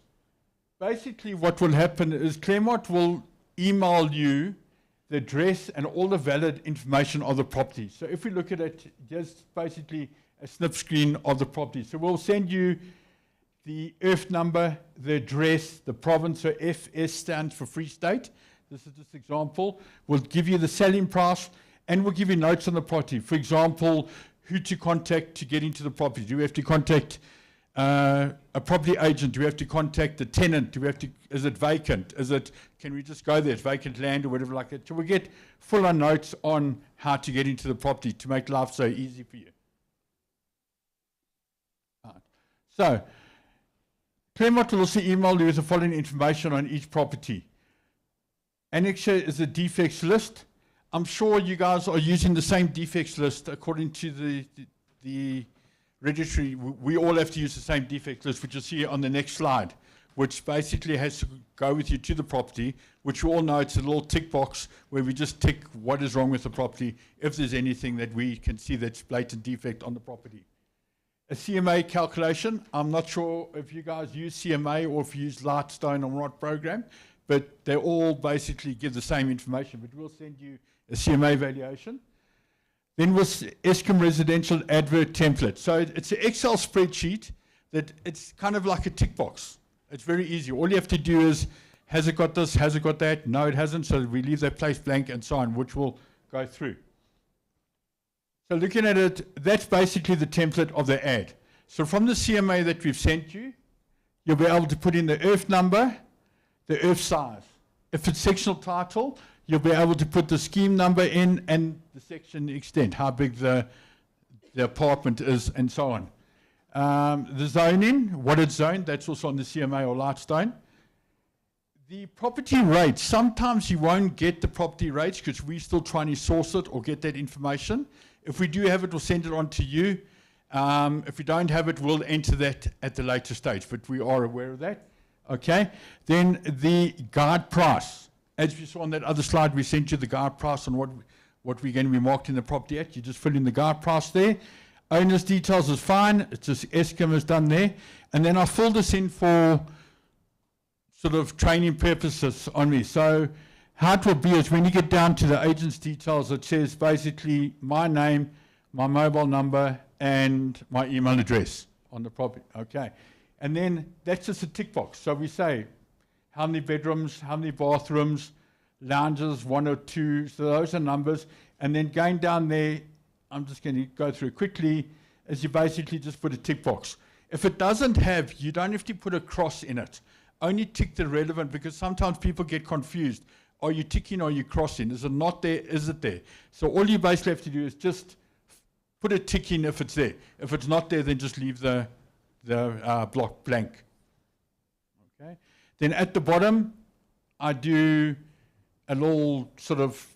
basically what will happen is Claremont will email you the address and all the valid information of the property. So if we look at it, just basically a snip screen of the property. So we'll send you the earth number, the address, the province, so FS stands for Free State. This is just an example. We'll give you the selling price, and we'll give you notes on the property. For example, who to contact to get into the property. Do we have to contact a property agent? Do we have to contact the tenant? Do we have to? Is it vacant? Can we just go there? It's vacant land or whatever like that. So we get fuller notes on how to get into the property to make life so easy for you. Right. So Claremont will also email you with the following information on each property. Annexure is a defects list. I'm sure you guys are using the same defects list according to the registry. We all have to use the same defects list, which you'll see on the next slide, which basically has to go with you to the property, which you all know it's a little tick box where we just tick what is wrong with the property, if there's anything that we can see that's blatant defect on the property. A CMA calculation. I'm not sure if you guys use CMA or if you use Lightstone or what program, but they all basically give the same information, but we'll send you a CMA valuation. Then with Eskom residential advert template. So it's an Excel spreadsheet that it's kind of like a tick box. It's very easy. All you have to do is, has it got this, has it got that? No, it hasn't, so we leave that place blank and so on, which we'll go through. So looking at it, that's basically the template of the ad. So from the CMA that we've sent you, you'll be able to put in the earth number, the earth size. If it's sectional title, you'll be able to put the scheme number in and the section extent, how big the apartment is, and so on. The zoning, what it's zoned, that's also on the CMA or Lightstone. The property rates, sometimes you won't get the property rates because we're still trying to source it or get that information. If we do have it, we'll send it on to you. If we don't have it, we'll enter that at the later stage, but we are aware of that. Okay, then the guide price. As you saw on that other slide, we sent you the guide price on what we're going to be marketing the property at. You just fill in the guide price there. Owner's details is fine. It's just Eskom is done there. And then I filled this in for sort of training purposes on me. So how it will be is when you get down to the agent's details, it says basically my name, my mobile number, and my email address on the property. Okay. And then that's just a tick box. So we say how many bedrooms, how many bathrooms, lounges, 1 or 2. So those are numbers. And then going down there, I'm just going to go through it quickly, is you basically just put a tick box. If it doesn't have, you don't have to put a cross in it. only tick the relevant, because sometimes people get confused. Are you ticking or are you crossing? Is it not there? Is it there? So all you basically have to do is just put a tick in if it's there. If it's not there, then just leave the block blank. Okay. Then at the bottom, I do a little sort of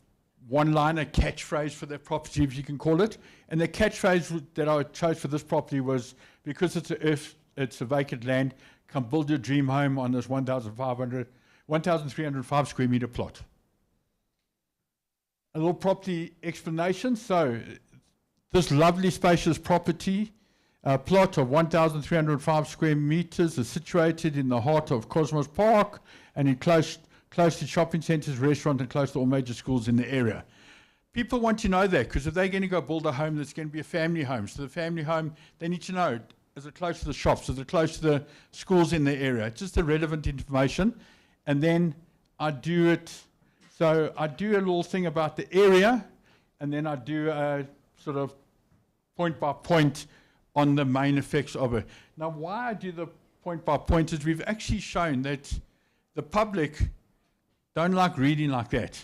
one-liner catchphrase for that property, if you can call it. And the catchphrase that I chose for this property was, because it's a vacant land, come build your dream home on this 1,305 square meter plot. A little property explanation. So this lovely spacious property, plot of 1,305 square meters, is situated in the heart of Cosmos Park and in close to shopping centres, restaurants, and close to all major schools in the area. People want to know that, because if they're going to go build a home that's going to be a family home, so the family home, they need to know, is it close to the shops, is it close to the schools in the area? It's just the relevant information. And then I do it, so I do a little thing about the area, and then I do a sort of point by point on the main effects of it. Now, why I do the point by point is we've actually shown that the public don't like reading like that.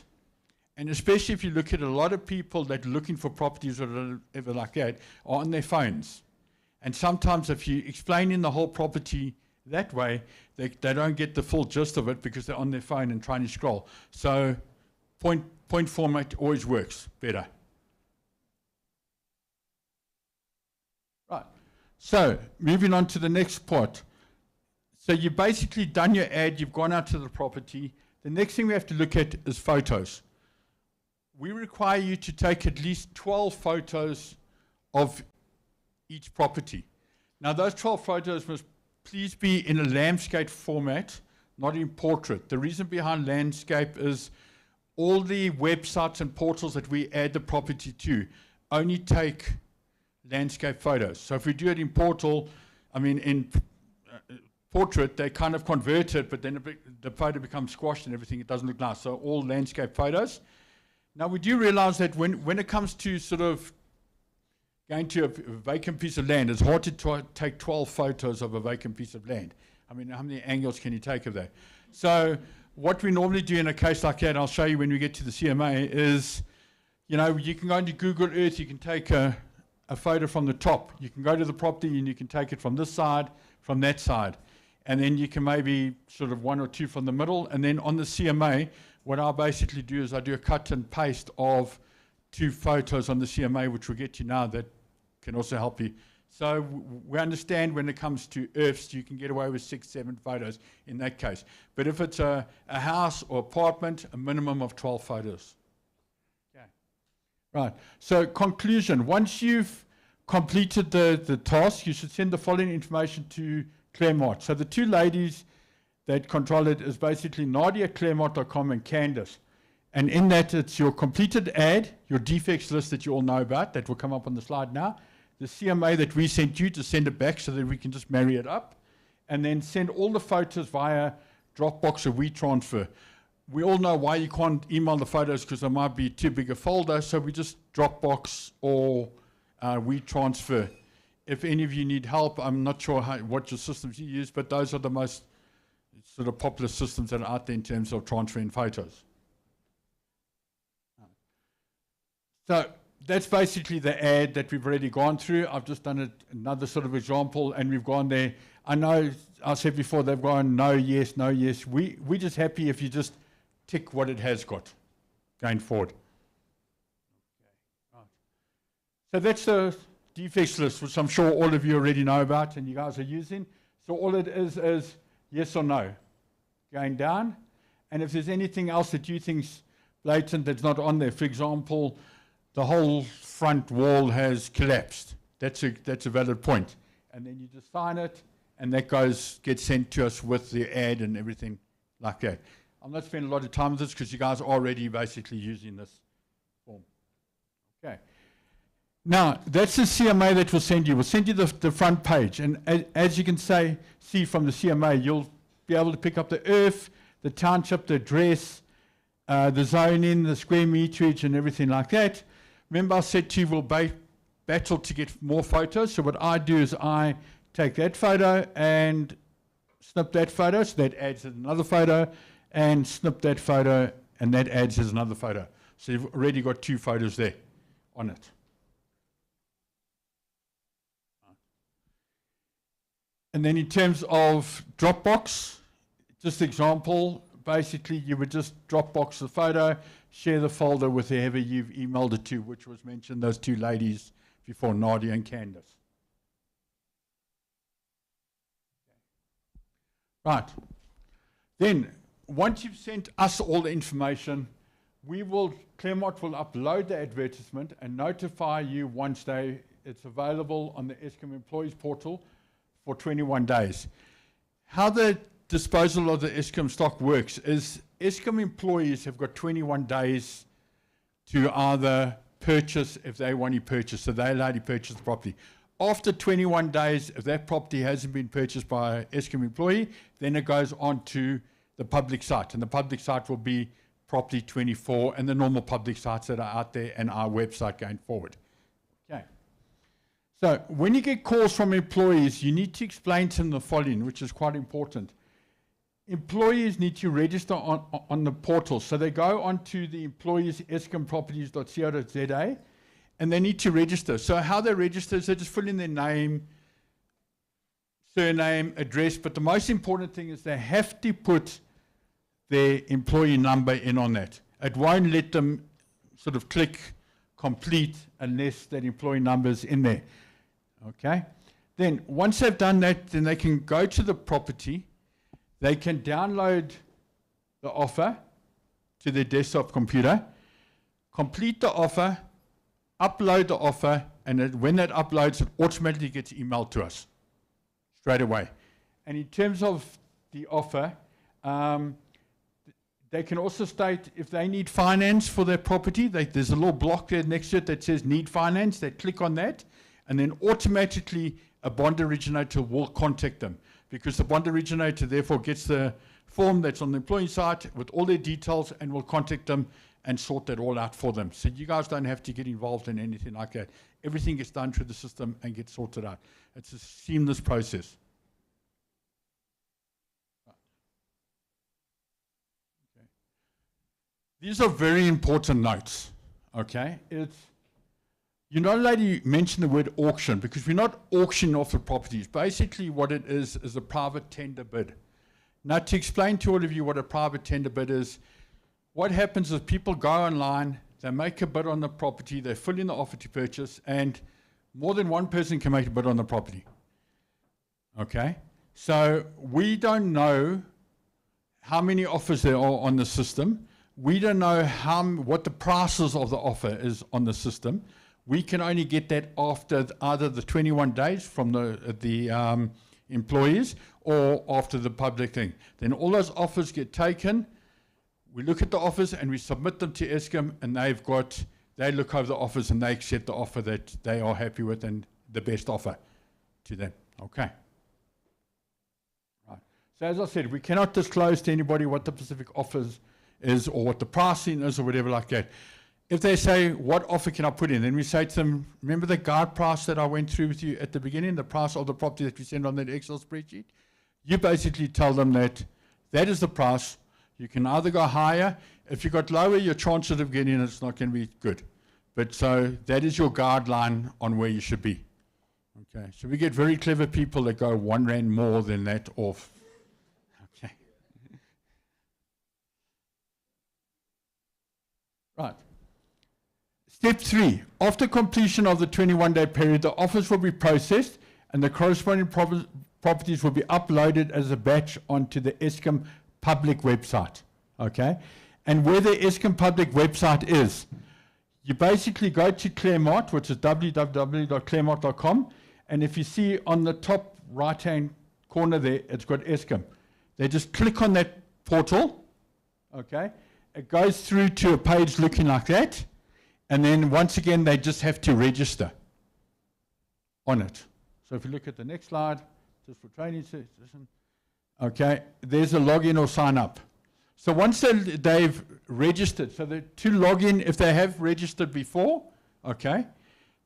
And especially if you look at a lot of people that are looking for properties or whatever like that are on their phones. And sometimes if you explain in the whole property that way, they don't get the full gist of it because they're on their phone and trying to scroll. So point format always works better. Right. So moving on to the next part. So you've basically done your ad, you've gone out to the property. The next thing we have to look at is photos. We require you to take at least 12 photos of each property. Now those 12 photos must please be in a landscape format, not in portrait. The reason behind landscape is all the websites and portals that we add the property to only take landscape photos. So if we do it in portrait, they kind of convert it, but then the photo becomes squashed and everything, it doesn't look nice. So all landscape photos. Now we do realize that when it comes to sort of going to a vacant piece of land, it's hard to take 12 photos of a vacant piece of land. I mean, how many angles can you take of that? So what we normally do in a case like that, I'll show you when we get to the CMA, is, you can go into Google Earth, you can take a photo from the top. You can go to the property and you can take it from this side, from that side. And then you can maybe sort of one or two from the middle. And then on the CMA, what I basically do is I do a cut and paste of 2 photos on the CMA, which we'll get to now, that can also help you. So we understand when it comes to earths, you can get away with 6, 7 photos in that case. But if it's a house or apartment, a minimum of 12 photos. Okay. Right. So conclusion, once you've completed the task, you should send the following information to Claremont. So the 2 ladies that control it is basically Nadia@claremont.com and Candace. And in that, it's your completed ad, your defects list that you all know about, that will come up on the slide now, the CMA that we sent you to send it back so that we can just marry it up, and then send all the photos via Dropbox or WeTransfer. We all know why you can't email the photos, because there might be too big a folder, so we just Dropbox or WeTransfer. If any of you need help, I'm not sure what your systems you use, but those are the most sort of popular systems that are out there in terms of transferring photos. So that's basically the ad that we've already gone through. I've just done another sort of example, and we've gone there. I know I said before they've gone no, yes, no, yes. We're just happy if you just tick what it has got going forward. Okay. Right. So that's the defects list, which I'm sure all of you already know about and you guys are using. So all it is yes or no going down. And if there's anything else that you think's blatant that's not on there, for example, the whole front wall has collapsed. That's a valid point. And then you just sign it, and that gets sent to us with the ad and everything like that. I'm not spending a lot of time with this because you guys are already basically using this form. Okay. Now, that's the CMA that we'll send you. We'll send you the front page. And as you can see from the CMA, you'll be able to pick up the earth, the township, the address, the zoning, the square meterage, and everything like that. Remember, I said to you, we'll battle to get more photos. So what I do is I take that photo and snip that photo, so that adds another photo, and snip that photo, and that adds as another photo. So you've already got 2 photos there on it. And then in terms of Dropbox, just example, basically you would just Dropbox the photo, share the folder with whoever you've emailed it to, which was mentioned, those 2 ladies before, Nadia and Candace. Right. Then, once you've sent us all the information, Claremont will upload the advertisement and notify you once it's available on the Eskom Employees Portal for 21 days. How the disposal of the Eskom stock works is Eskom employees have got 21 days to either purchase if they want to purchase, so they're allowed to purchase the property. After 21 days, if that property hasn't been purchased by an Eskom employee, then it goes on to the public site, and the public site will be Property 24 and the normal public sites that are out there and our website going forward. Okay. So when you get calls from employees, you need to explain to them the following, which is quite important. Employees need to register on the portal. So they go onto the employees eskomproperties.co.za and they need to register. So how they register is they just fill in their name, surname, address, but the most important thing is they have to put their employee number in on that. It won't let them sort of click complete unless that employee number is in there. Okay? Then once they've done that, then they can go to the property. They can download the offer to their desktop computer, complete the offer, upload the offer, and when that uploads, it automatically gets emailed to us straight away. And in terms of the offer, they can also state if they need finance for their property. There's a little block there next to it that says need finance. They click on that, and then automatically a bond originator will contact them, because the bond originator therefore gets the form that's on the employee site with all their details and will contact them and sort that all out for them. So you guys don't have to get involved in anything like that. Everything gets done through the system and gets sorted out. It's a seamless process. Okay. These are very important notes. Okay, you're not allowed to mention the word auction because we're not auctioning off the properties. Basically what it is a private tender bid. Now to explain to all of you what a private tender bid is, what happens is people go online, they make a bid on the property, they fill in the offer to purchase, and more than one person can make a bid on the property. Okay? So we don't know how many offers there are on the system. We don't know what the prices of the offer is on the system. We can only get that after either the 21 days from the employees or after the public thing. Then all those offers get taken. We look at the offers and we submit them to Eskom, and they look over the offers and they accept the offer that they are happy with and the best offer to them. Okay. Right. So as I said, we cannot disclose to anybody what the specific offers is or what the pricing is or whatever like that. If they say, what offer can I put in? Then we say to them, remember the guide price that I went through with you at the beginning, the price of the property that we send on that Excel spreadsheet? You basically tell them that is the price. You can either go higher. If you got lower, your chances of getting it's not going to be good. But so that is your guideline on where you should be. Okay, so we get very clever people that go 1 rand more than that off. Okay. Right. Step 3, after completion of the 21-day period, the offers will be processed and the corresponding properties will be uploaded as a batch onto the Eskom public website. Okay? And where the Eskom public website is, you basically go to Claremont, which is www.claremont.com, and if you see on the top right-hand corner there, it's got Eskom. They just click on that portal, okay? It goes through to a page looking like that. And then once again, they just have to register on it. So if you look at the next slide, just for training session, okay, there's a login or sign up. So once they've registered, so to log in, if they have registered before, okay,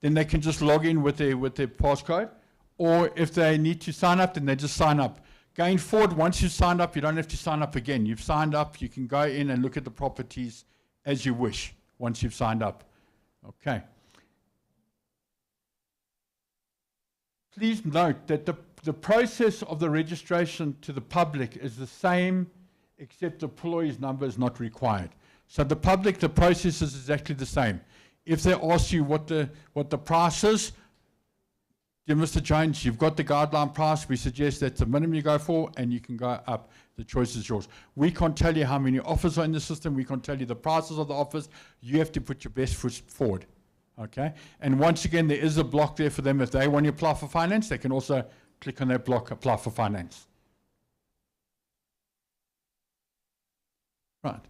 then they can just log in with their passcode. Or if they need to sign up, then they just sign up. Going forward, once you've signed up, you don't have to sign up again. You've signed up, you can go in and look at the properties as you wish once you've signed up. Okay. Please note that the process of the registration to the public is the same, except the employee's number is not required. So the public, the process is exactly the same. If they ask you what the price is, dear Mr. Jones, you've got the guideline price. We suggest that's the minimum you go for, and you can go up. The choice is yours. We can't tell you how many offers are in the system. We can't tell you the prices of the offers. You have to put your best foot forward. Okay? And once again, there is a block there for them. If they want to apply for finance, they can also click on that block, apply for finance. Right.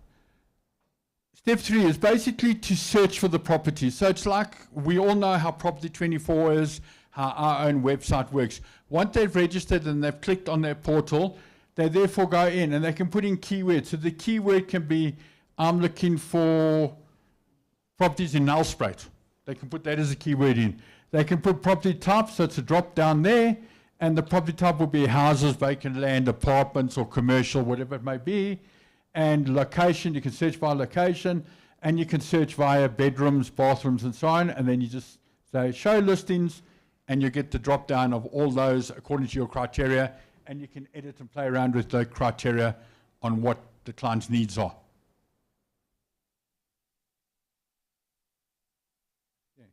Step 3 is basically to search for the property. So it's like we all know how Property 24 is, how our own website works. Once they've registered and they've clicked on their portal, they therefore go in and they can put in keywords. So the keyword can be, I'm looking for properties in Nelspruit. They can put that as a keyword in. They can put property type, so it's a drop down there, and the property type will be houses, vacant land, apartments, or commercial, whatever it may be. And location, you can search by location, and you can search via bedrooms, bathrooms, and so on, and then you just say show listings, and you get the drop down of all those according to your criteria, and you can edit and play around with the criteria on what the client's needs are. Okay.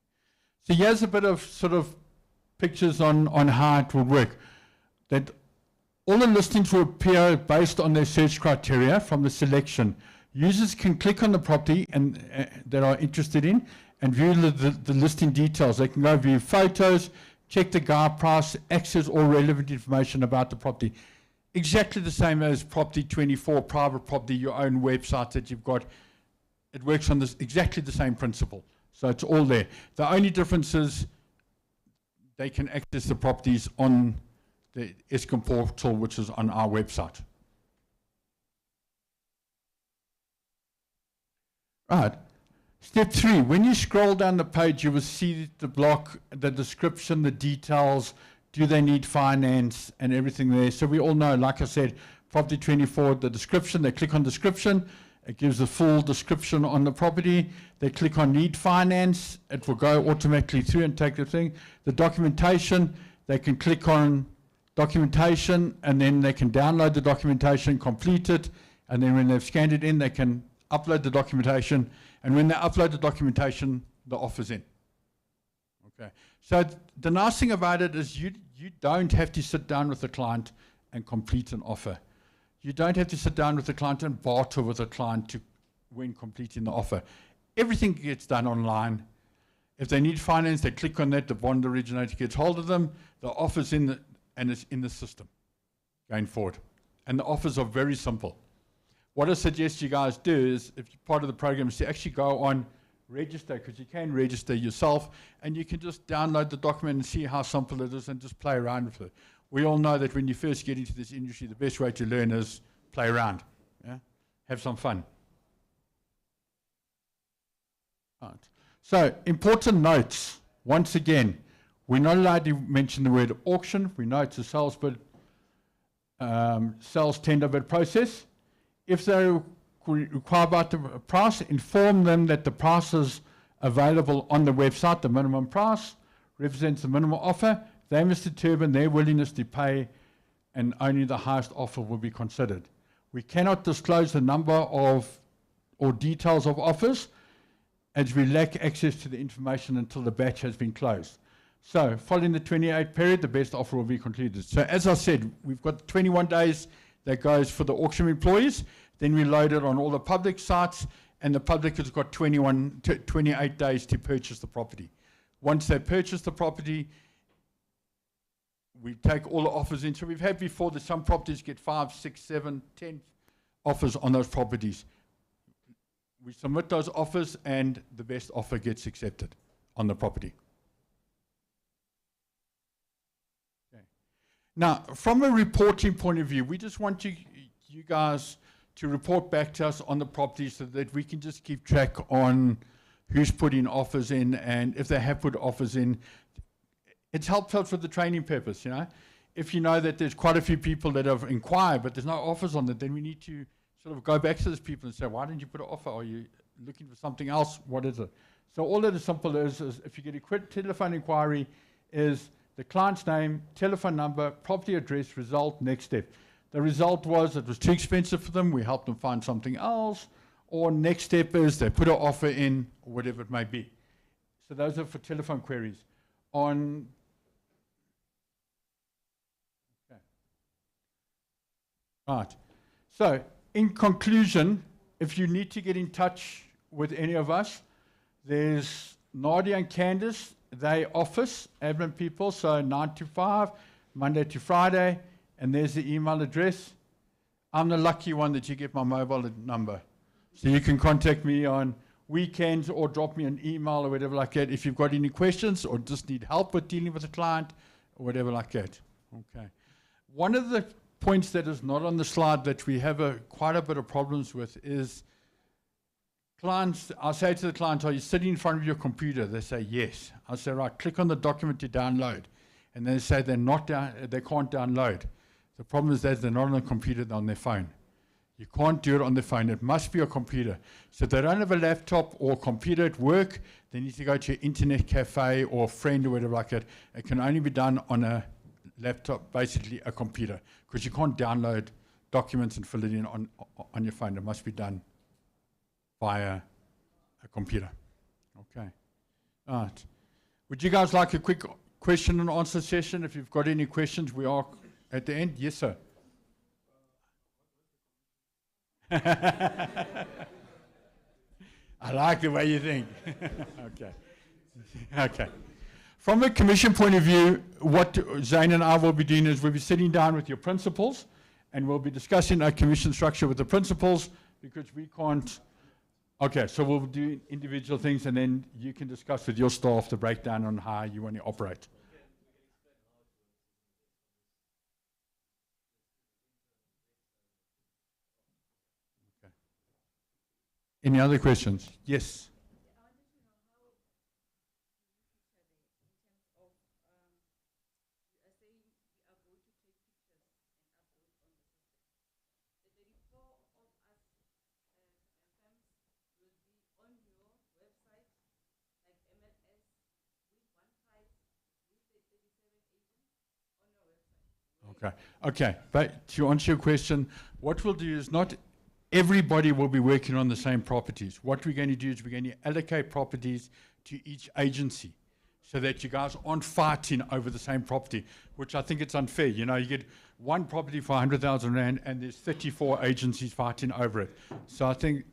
So here's a bit of sort of pictures on how it will work. That all the listings will appear based on their search criteria from the selection. Users can click on the property and that are interested in and view the listing details. They can go view photos, check the guide price, access all relevant information about the property. Exactly the same as Property 24, private property, your own website that you've got. It works on this exactly the same principle. So it's all there. The only difference is they can access the properties on the Eskom portal, which is on our website. Right. Step 3, when you scroll down the page, you will see the block, the description, the details, do they need finance, and everything there. So we all know, like I said, Property 24, the description, they click on description, it gives the full description on the property. They click on need finance, it will go automatically through and take the thing. The documentation, they can click on documentation, and then they can download the documentation, complete it, and then when they've scanned it in, they can upload the documentation, and when they upload the documentation, the offer's in. Okay. So the nice thing about it is you don't have to sit down with the client and complete an offer. You don't have to sit down with the client and barter with the client when completing the offer. Everything gets done online. If they need finance, they click on that, the bond originator gets hold of them, the offer's in and it's in the system going forward. And the offers are very simple. What I suggest you guys do is, if you're part of the program, is to actually go on register, because you can register yourself, and you can just download the document and see how simple it is and just play around with it. We all know that when you first get into this industry, the best way to learn is play around. Yeah? Have some fun. Right. So, important notes. Once again, we're not allowed to mention the word auction. We know it's a sales bid, sales tender bid process. If they require about the price, inform them that the price is available on the website. The minimum price represents the minimum offer. They must determine their willingness to pay, and only the highest offer will be considered. We cannot disclose the number of or details of offers, as we lack access to the information until the batch has been closed. So, following the 28th period, the best offer will be concluded. So, as I said, we've got 21 days that goes for the auction employees. Then we load it on all the public sites, and the public has got 28 days to purchase the property. Once they purchase the property, we take all the offers in. So we've had before that some properties get 5, 6, 7, 10 offers on those properties. We submit those offers, and the best offer gets accepted on the property. Okay. Now, from a reporting point of view, we just want you guys to report back to us on the property so that we can just keep track on who's putting offers in, and if they have put offers in. It's helpful for the training purpose, you know. if you know that there's quite a few people that have inquired, but there's no offers on it, then we need to sort of go back to those people and say, why didn't you put an offer? Are you looking for something else? What is it? So all that is simple is if you get a quick telephone inquiry, is the client's name, telephone number, property address, result, next step. The result was it was too expensive for them. We helped them find something else. Or next step is they put an offer in, or whatever it may be. So those are for telephone queries. Okay. Right. So in conclusion, if you need to get in touch with any of us, there's Nadia and Candice, they office admin people, so 9 to 5, Monday to Friday, and there's the email address. I'm the lucky one that you get my mobile number. So you can contact me on weekends or drop me an email or whatever like that if you've got any questions or just need help with dealing with a client or whatever like that. Okay. One of the points that is not on the slide that we have quite a bit of problems with is clients. I say to the client, are you sitting in front of your computer? They say yes. I say, right, click on the document to download. And they say they can't download. The problem is that they're not on a computer, they're on their phone. You can't do it on the phone. It must be a computer. So if they don't have a laptop or computer at work, they need to go to an internet cafe or a friend or whatever like that. It can only be done on a laptop, basically a computer, because you can't download documents and fill it in on your phone. It must be done via a computer. Okay. All right. Would you guys like a quick question and answer session? If you've got any questions, we are at the end. Yes, sir. I like the way you think. Okay. Okay. From a commission point of view, what Zane and I will be doing is we'll be sitting down with your principals and we'll be discussing our commission structure with the principals because we can't. Okay, so we'll do individual things and then you can discuss with your staff the breakdown on how you want to operate. Any other questions? Yes. Okay. Okay. But to answer your question, what we'll do is not everybody will be working on the same properties. What we're going to do is we're going to allocate properties to each agency so that you guys aren't fighting over the same property, which I think it's unfair. You know, you get one property for 100,000 Rand and there's 34 agencies fighting over it. So I think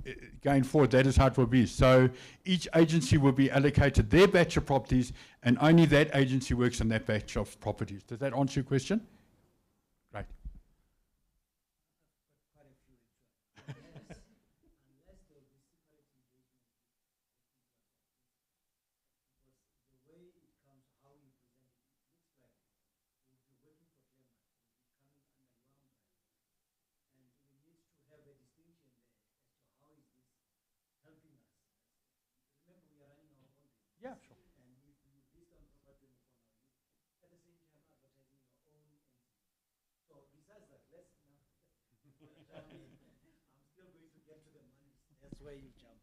going forward, that is how it will be. So each agency will be allocated their batch of properties and only that agency works on that batch of properties. Does that answer your question? Right. Yeah, sure. That's where you jump.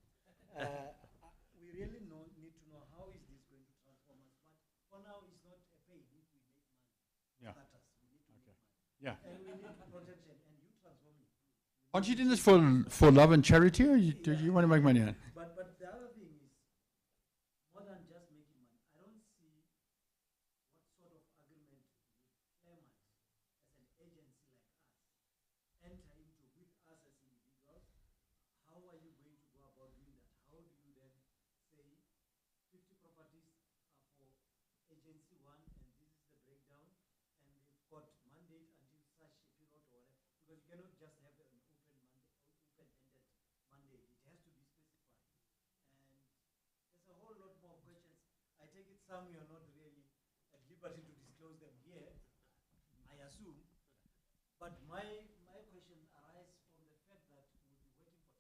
We really need to know how is this going to transform us. But for now, it's not a pain if we make money. Yeah. Status. We need to make money. Yeah. And we need protection. And you transform it. Aren't you doing this for love and charity, or do you want to make money on it? But the other thing is, more than just making money, I don't see what sort of agreement with Claremont as an agency like us enter into with us as individuals. How are you going to go about doing that? How do you then say 50 properties are for agency one and this is the breakdown and they've got mandate until such a period or whatever? Because you cannot just have an open-ended mandate. It has to be specified. And there's a whole lot more questions. I take it some you're not really at liberty to disclose them here, I assume. But my question arises from the fact that we'll be working for Claremont.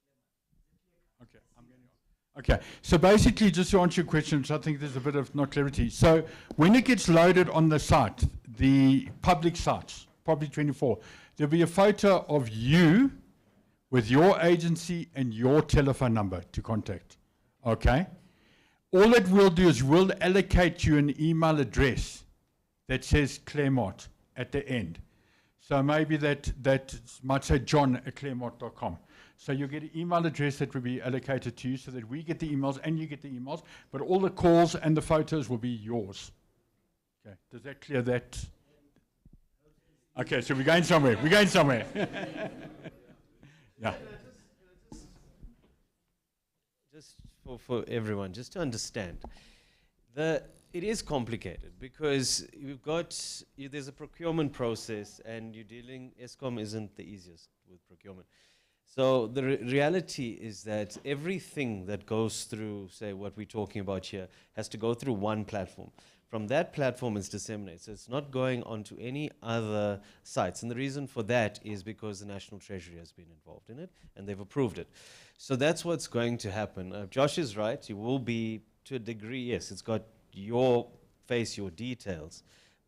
Is it clear? Okay, I'm going to. Okay, so basically, just to answer your question, which I think there's a bit of not clarity. So when it gets loaded on the site, the public sites, probably 24, there'll be a photo of you with your agency and your telephone number to contact. Okay? All that we'll do is we'll allocate you an email address that says Claremont at the end. So maybe that might say john@claremont.com. So you'll get an email address that will be allocated to you so that we get the emails and you get the emails, but all the calls and the photos will be yours. Okay, does that clear that? Okay, so we're going somewhere. We're going somewhere. Yeah. Just for everyone, just to understand, it is complicated because there's a procurement process and ESCOM isn't the easiest with procurement. So the reality is that everything that goes through, say, what we're talking about here, has to go through one platform. From that platform, it's disseminated. So it's not going onto any other sites. And the reason for that is because the National Treasury has been involved in it, and they've approved it. So that's what's going to happen. Josh is right. You will be, to a degree, yes, it's got your face, your details.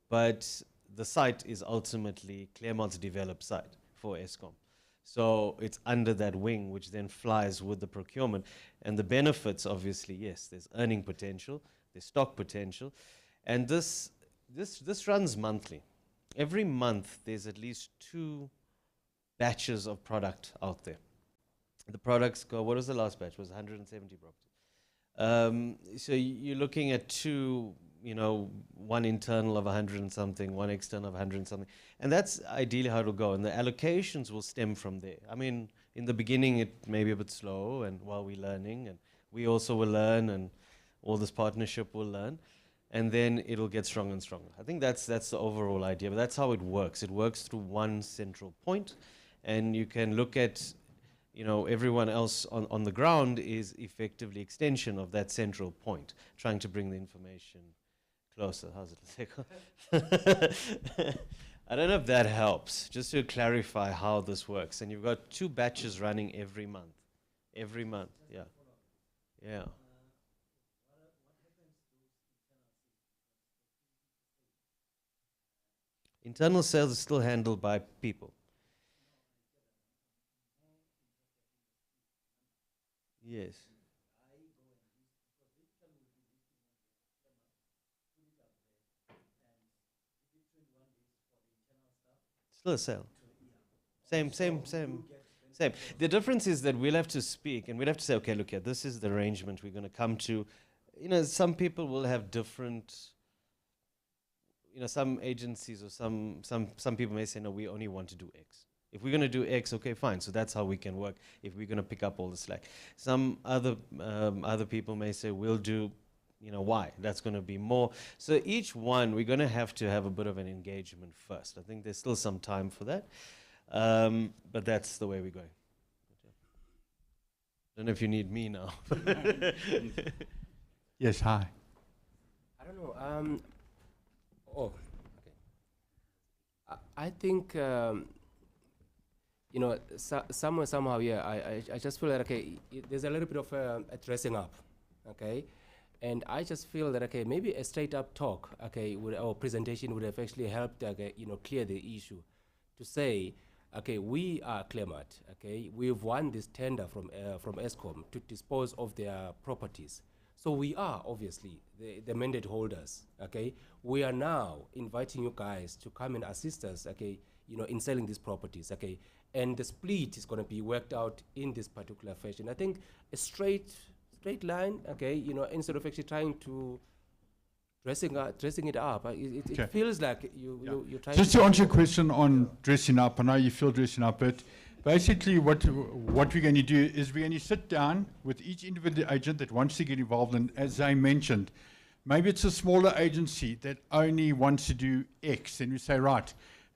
But the site is ultimately Claremont's developed site for ESCOM. So it's under that wing, which then flies with the procurement. And the benefits, obviously, yes, there's earning potential, there's stock potential. And this runs monthly. Every month, there's at least 2 batches of product out there. The products go, what was the last batch? It was 170 properties. So you're looking at 2, one internal of 100 and something, one external of 100 and something. And that's ideally how it'll go. And the allocations will stem from there. I mean, in the beginning, it may be a bit slow and while we're learning, and we also will learn, and all this partnership will learn. And then it'll get stronger and stronger. I think that's the overall idea, but that's how it works. It works through one central point, and you can look at, everyone else on the ground is effectively extension of that central point, trying to bring the information closer. How's it? I don't know if that helps, just to clarify how this works. And you've got 2 batches running every month. Every month, yeah. Yeah. Internal sales is still handled by people. Yes. Still a sale. Same. The difference is that we'll have to speak and we'll have to say, okay, look here, this is the arrangement we're going to come to. Some people will have different, some agencies or some people may say, no, we only want to do X. If we're going to do X, okay, fine. So that's how we can work if we're going to pick up all the slack. Some other people may say, we'll do, Y. That's going to be more. So each one, we're going to have a bit of an engagement first. I think there's still some time for that. But that's the way we're going. I don't know if you need me now. Yes, hi. I don't know. Okay. I think somehow, yeah. I just feel that there's a little bit of a dressing up, okay, and I just feel that maybe a straight up talk, with our presentation would have actually helped, clear the issue, to say, we are Claremont, we've won this tender from ESCOM to dispose of their properties. So we are obviously the mandate holders, We are now inviting you guys to come and assist us, in selling these properties, And the split is going to be worked out in this particular fashion. I think a straight line, instead of actually trying to dressing it up, it feels like you're trying. Just to answer your question on dressing up, I know you feel dressing up, but basically what we're going to do is we're going to sit down with each individual agent that wants to get involved, and as I mentioned, maybe it's a smaller agency that only wants to do X, and we say, right,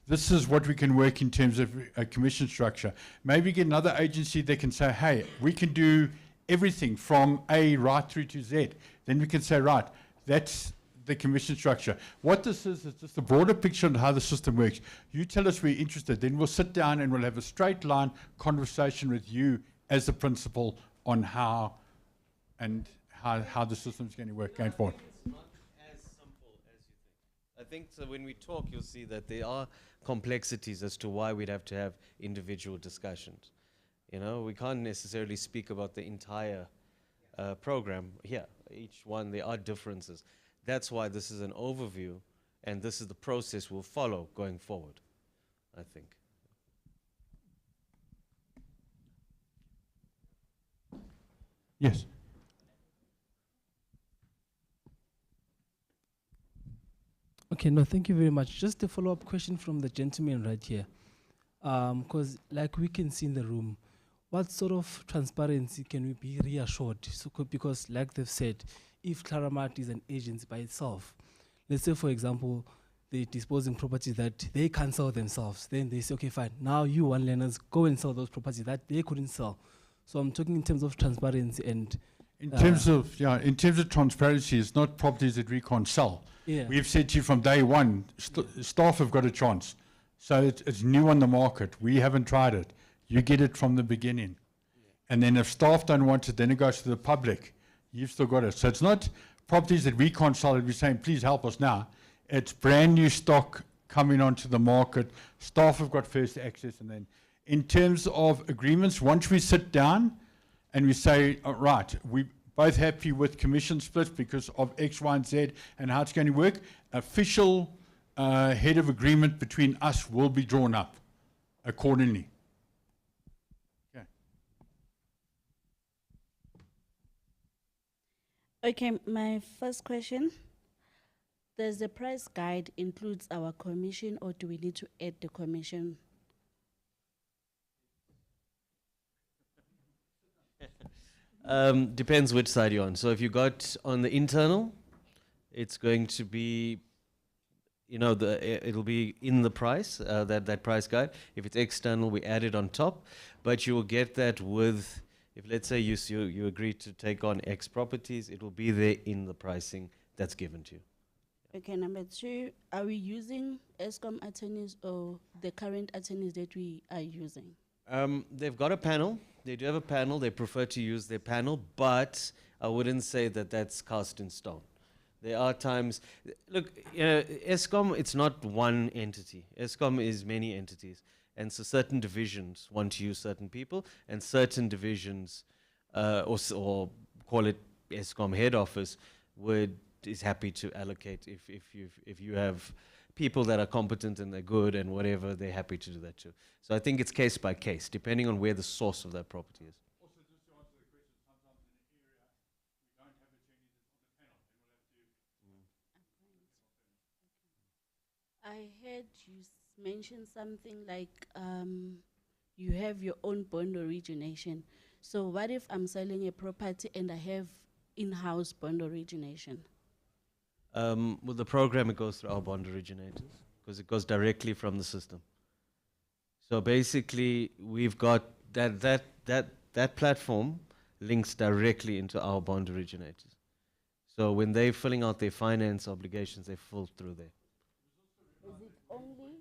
this is what we can work in terms of a commission structure. Maybe get another agency that can say, hey, we can do everything from A right through to Z. Then we can say, right, that's the commission structure. What this is just a broader picture on how the system works. You tell us we're interested, then we'll sit down and we'll have a straight line conversation with you as the principal on how and how the system's going to work going forward. It's not as simple as you think. I think so when we talk, you'll see that there are complexities as to why we'd have to have individual discussions. You know, we can't necessarily speak about the entire program here. Each one, there are differences. That's why this is an overview, and this is the process we'll follow going forward, I think. Yes. Okay, no, thank you very much. Just a follow-up question from the gentleman right here. Because like we can see in the room, what sort of transparency can we be reassured? So, because like they've said, if Claramart is an agency by itself, let's say, for example, they're disposing properties that they can't sell themselves, then they say, okay, fine, now you one learners go and sell those properties that they couldn't sell. So I'm talking in terms of transparency and In terms of transparency, it's not properties that we can't sell. yeah. We've said to you from day one, staff have got a chance. So it's new on the market. We haven't tried it. You get it from the beginning. And then if staff don't want it, then it goes to the public. You've still got it. So it's not properties that we can't sell that we're saying, please help us now. It's brand new stock coming onto the market. Staff have got first access. And then in terms of agreements, once we sit down and we say, oh, right, we both happy with commission splits because of X, Y, and Z and how it's going to work, official head of agreement between us will be drawn up accordingly. Okay. Okay, my first question. Does the price guide includes our commission, or do we need to add the commission? Depends which side you're on. So if you got on the internal, it's going to be, it'll be in the price, that price guide. If it's external, we add it on top, but you will get that with, if let's say you agree to take on X properties, it will be there in the pricing that's given to you. Okay, number two, are we using ESCOM attorneys or the current attorneys that we are using? They've got a panel. They do have a panel. They prefer to use their panel, but I wouldn't say that that's cast in stone. There are times, look, ESCOM, it's not one entity. ESCOM is many entities. And so certain divisions want to use certain people, and certain divisions, or call it ESCOM head office, is happy to allocate if you have people that are competent and they're good and whatever, they're happy to do that too. So I think it's case by case, depending on where the source of that property is. Also, just to answer the question, sometimes in an area we don't have attorneys on the panel, then we'll have to. I heard you mention something like you have your own bond origination. So what if I'm selling a property and I have in-house bond origination? With the program, it goes through our bond originators because it goes directly from the system. So basically, we've got that platform links directly into our bond originators. So when they're filling out their finance obligations, they fill through there. Is it only?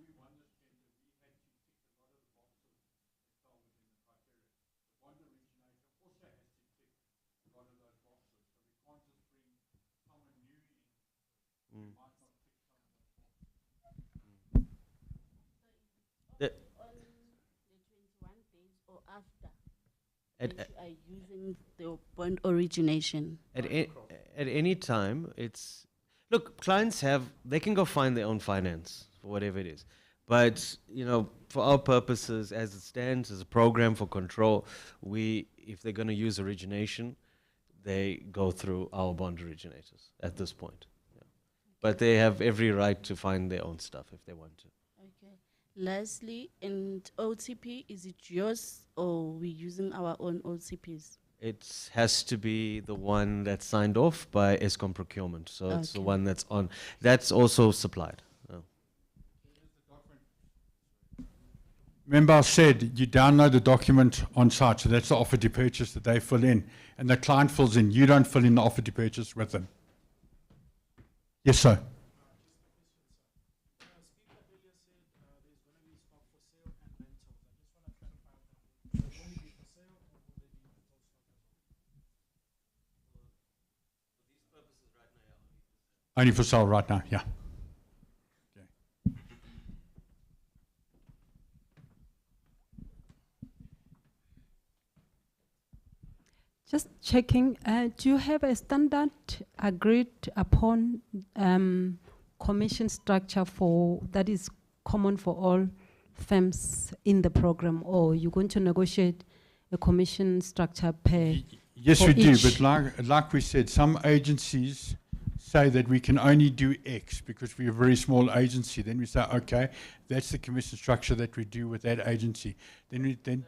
The- On the 21 days or after At, that you are using the bond origination? at any time, look, clients they can go find their own finance for whatever it is. But, for our purposes, as it stands, as a program for control, if they're going to use origination, they go through our bond originators at this point. Yeah. But they have every right to find their own stuff if they want to. Okay. Lastly, and OTP, is it yours or we using our own OTPs? It has to be the one that's signed off by ESCOM procurement. So it's the Okay. one that's on. That's also supplied. Oh. Remember I said you download the document on site, so that's the offer to purchase that they fill in, and the client fills in. You don't fill in the offer to purchase with them. Yes, sir. Only for sale right now, yeah. Just checking, do you have a standard agreed upon commission structure for that is common for all firms in the program, or you're going to negotiate a commission structure per? Yes, for we do, each? but like we said, some agencies say that we can only do X because we're a very small agency. Then we say, okay, that's the commission structure that we do with that agency. Then we then.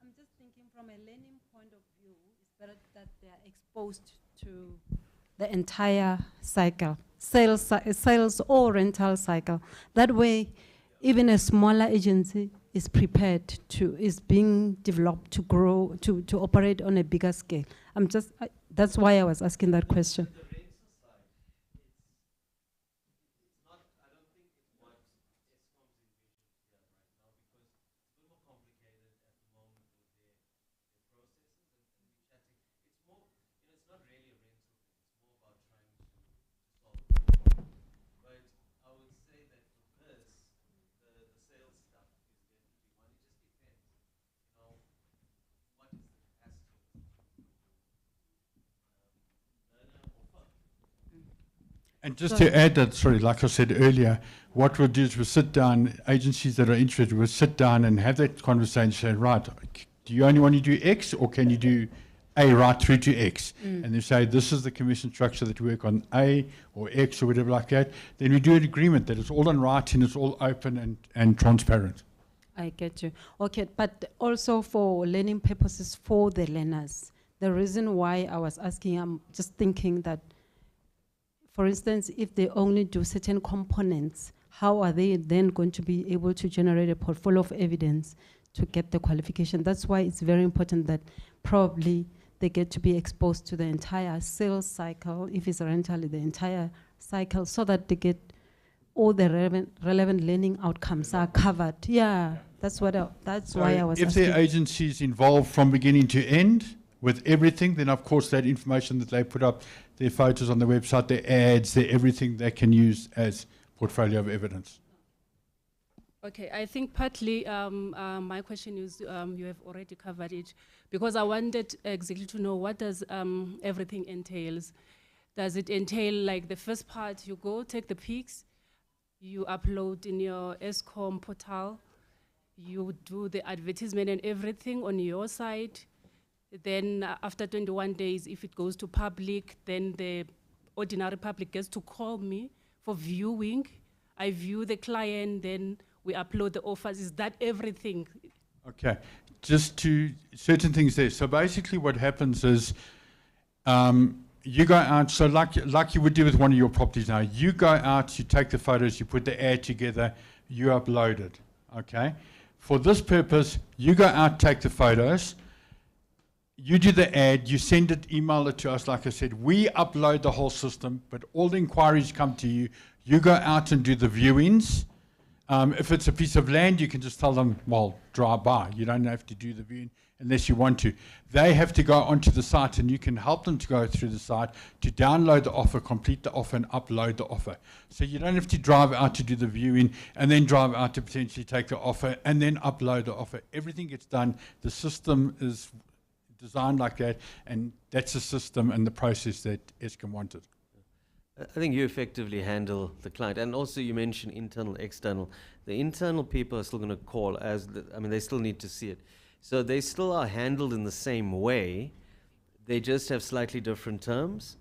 I'm just thinking from a learning point of view, it's better that they are exposed to the entire cycle, sales or rental cycle. That way, even a smaller agency is prepared to, is being developed to grow, to operate on a bigger scale. That's why I was asking that question. And just to add that, sorry, like I said earlier, what we'll do is we'll sit down, agencies that are interested, we'll sit down and have that conversation, say, right, do you only want to do X or can you do A right through to X? And they say, this is the commission structure that we work on A or X or whatever like that. Then we do an agreement that it's all on writing, it's all open and transparent. I get you. Okay, but also for learning purposes for the learners. The reason why I was asking, I'm just thinking that, for instance, if they only do certain components, how are they then going to be able to generate a portfolio of evidence to get the qualification? That's why it's very important that probably they get to be exposed to the entire sales cycle, if it's a rental, the entire cycle, so that they get all the relevant learning outcomes are covered. Yeah, that's why I was if asking. their agency is involved from beginning to end with everything, then of course that information that they put up, their photos on the website, their ads, their everything they can use as portfolio of evidence. Okay, I think partly my question is you have already covered it, because I wanted exactly to know what does everything entails. Does it entail, like, the first part, you go take the pics, you upload in your ESCOM portal, you do the advertisement and everything on your side, then after 21 days, if it goes to public, then the ordinary public gets to call me for viewing. I view the client, then we upload the offers. Is that everything? Okay, just to certain things there. So basically what happens is you go out, so like you would do with one of your properties now, you go out, you take the photos, you put the ad together, you upload it, okay? For this purpose, you go out, take the photos, you do the ad, you send it, email it to us, like I said, we upload the whole system, but all the inquiries come to you, you go out and do the viewings. If it's a piece of land, you can just tell them, well, drive by. You don't have to do the viewing unless you want to. They have to go onto the site, and you can help them to go through the site to download the offer, complete the offer, and upload the offer. So you don't have to drive out to do the viewing and then drive out to potentially take the offer and then upload the offer. Everything gets done. The system is designed like that, and that's the system and the process that Eskom wanted. I think you effectively handle the client. And also you mentioned internal, external. The internal people are still going to call they still need to see it. So they still are handled in the same way. They just have slightly different terms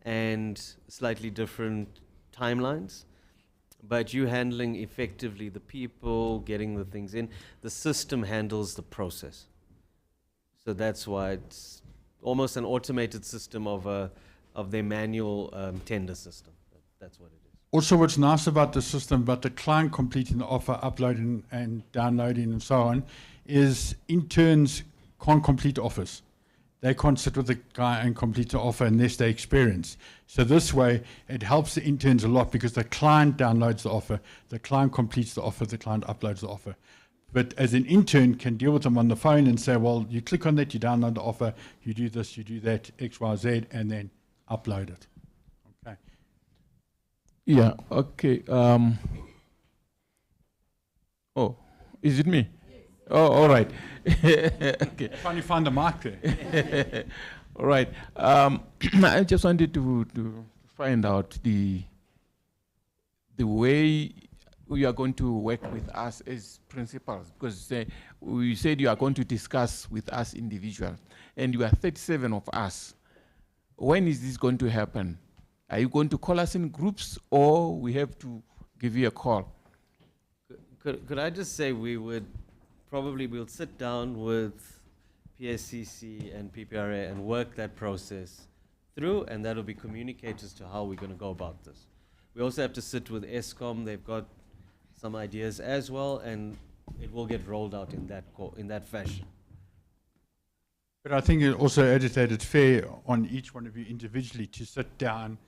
and slightly different timelines. But you handling effectively the people, getting the things in. The system handles the process. So that's why it's almost an automated system of their manual tender system. That's what it is. Also, what's nice about the system, about the client completing the offer, uploading and downloading and so on, is interns can't complete offers. They can't sit with the guy and complete the offer unless they experience. So this way, it helps the interns a lot because the client downloads the offer, the client completes the offer, the client uploads the offer. But as an intern can deal with them on the phone and say, well, you click on that, you download the offer, you do this, you do that, X, Y, Z, and then upload it. Okay. Yeah, okay. Oh, is it me? Oh, all right. Okay. Trying to find the mark there. All right. I just wanted to find out the way you are going to work with us as principals, because you said you are going to discuss with us individuals, and you are 37 of us. When is this going to happen? Are you going to call us in groups, or we have to give you a call? Could I just say we'll sit down with PSCC and PPRA and work that process through, and that'll be communicators to how we're going to go about this. We also have to sit with ESCOM. They've got some ideas as well, and it will get rolled out in that fashion. But I think it also it's fair on each one of you individually to sit down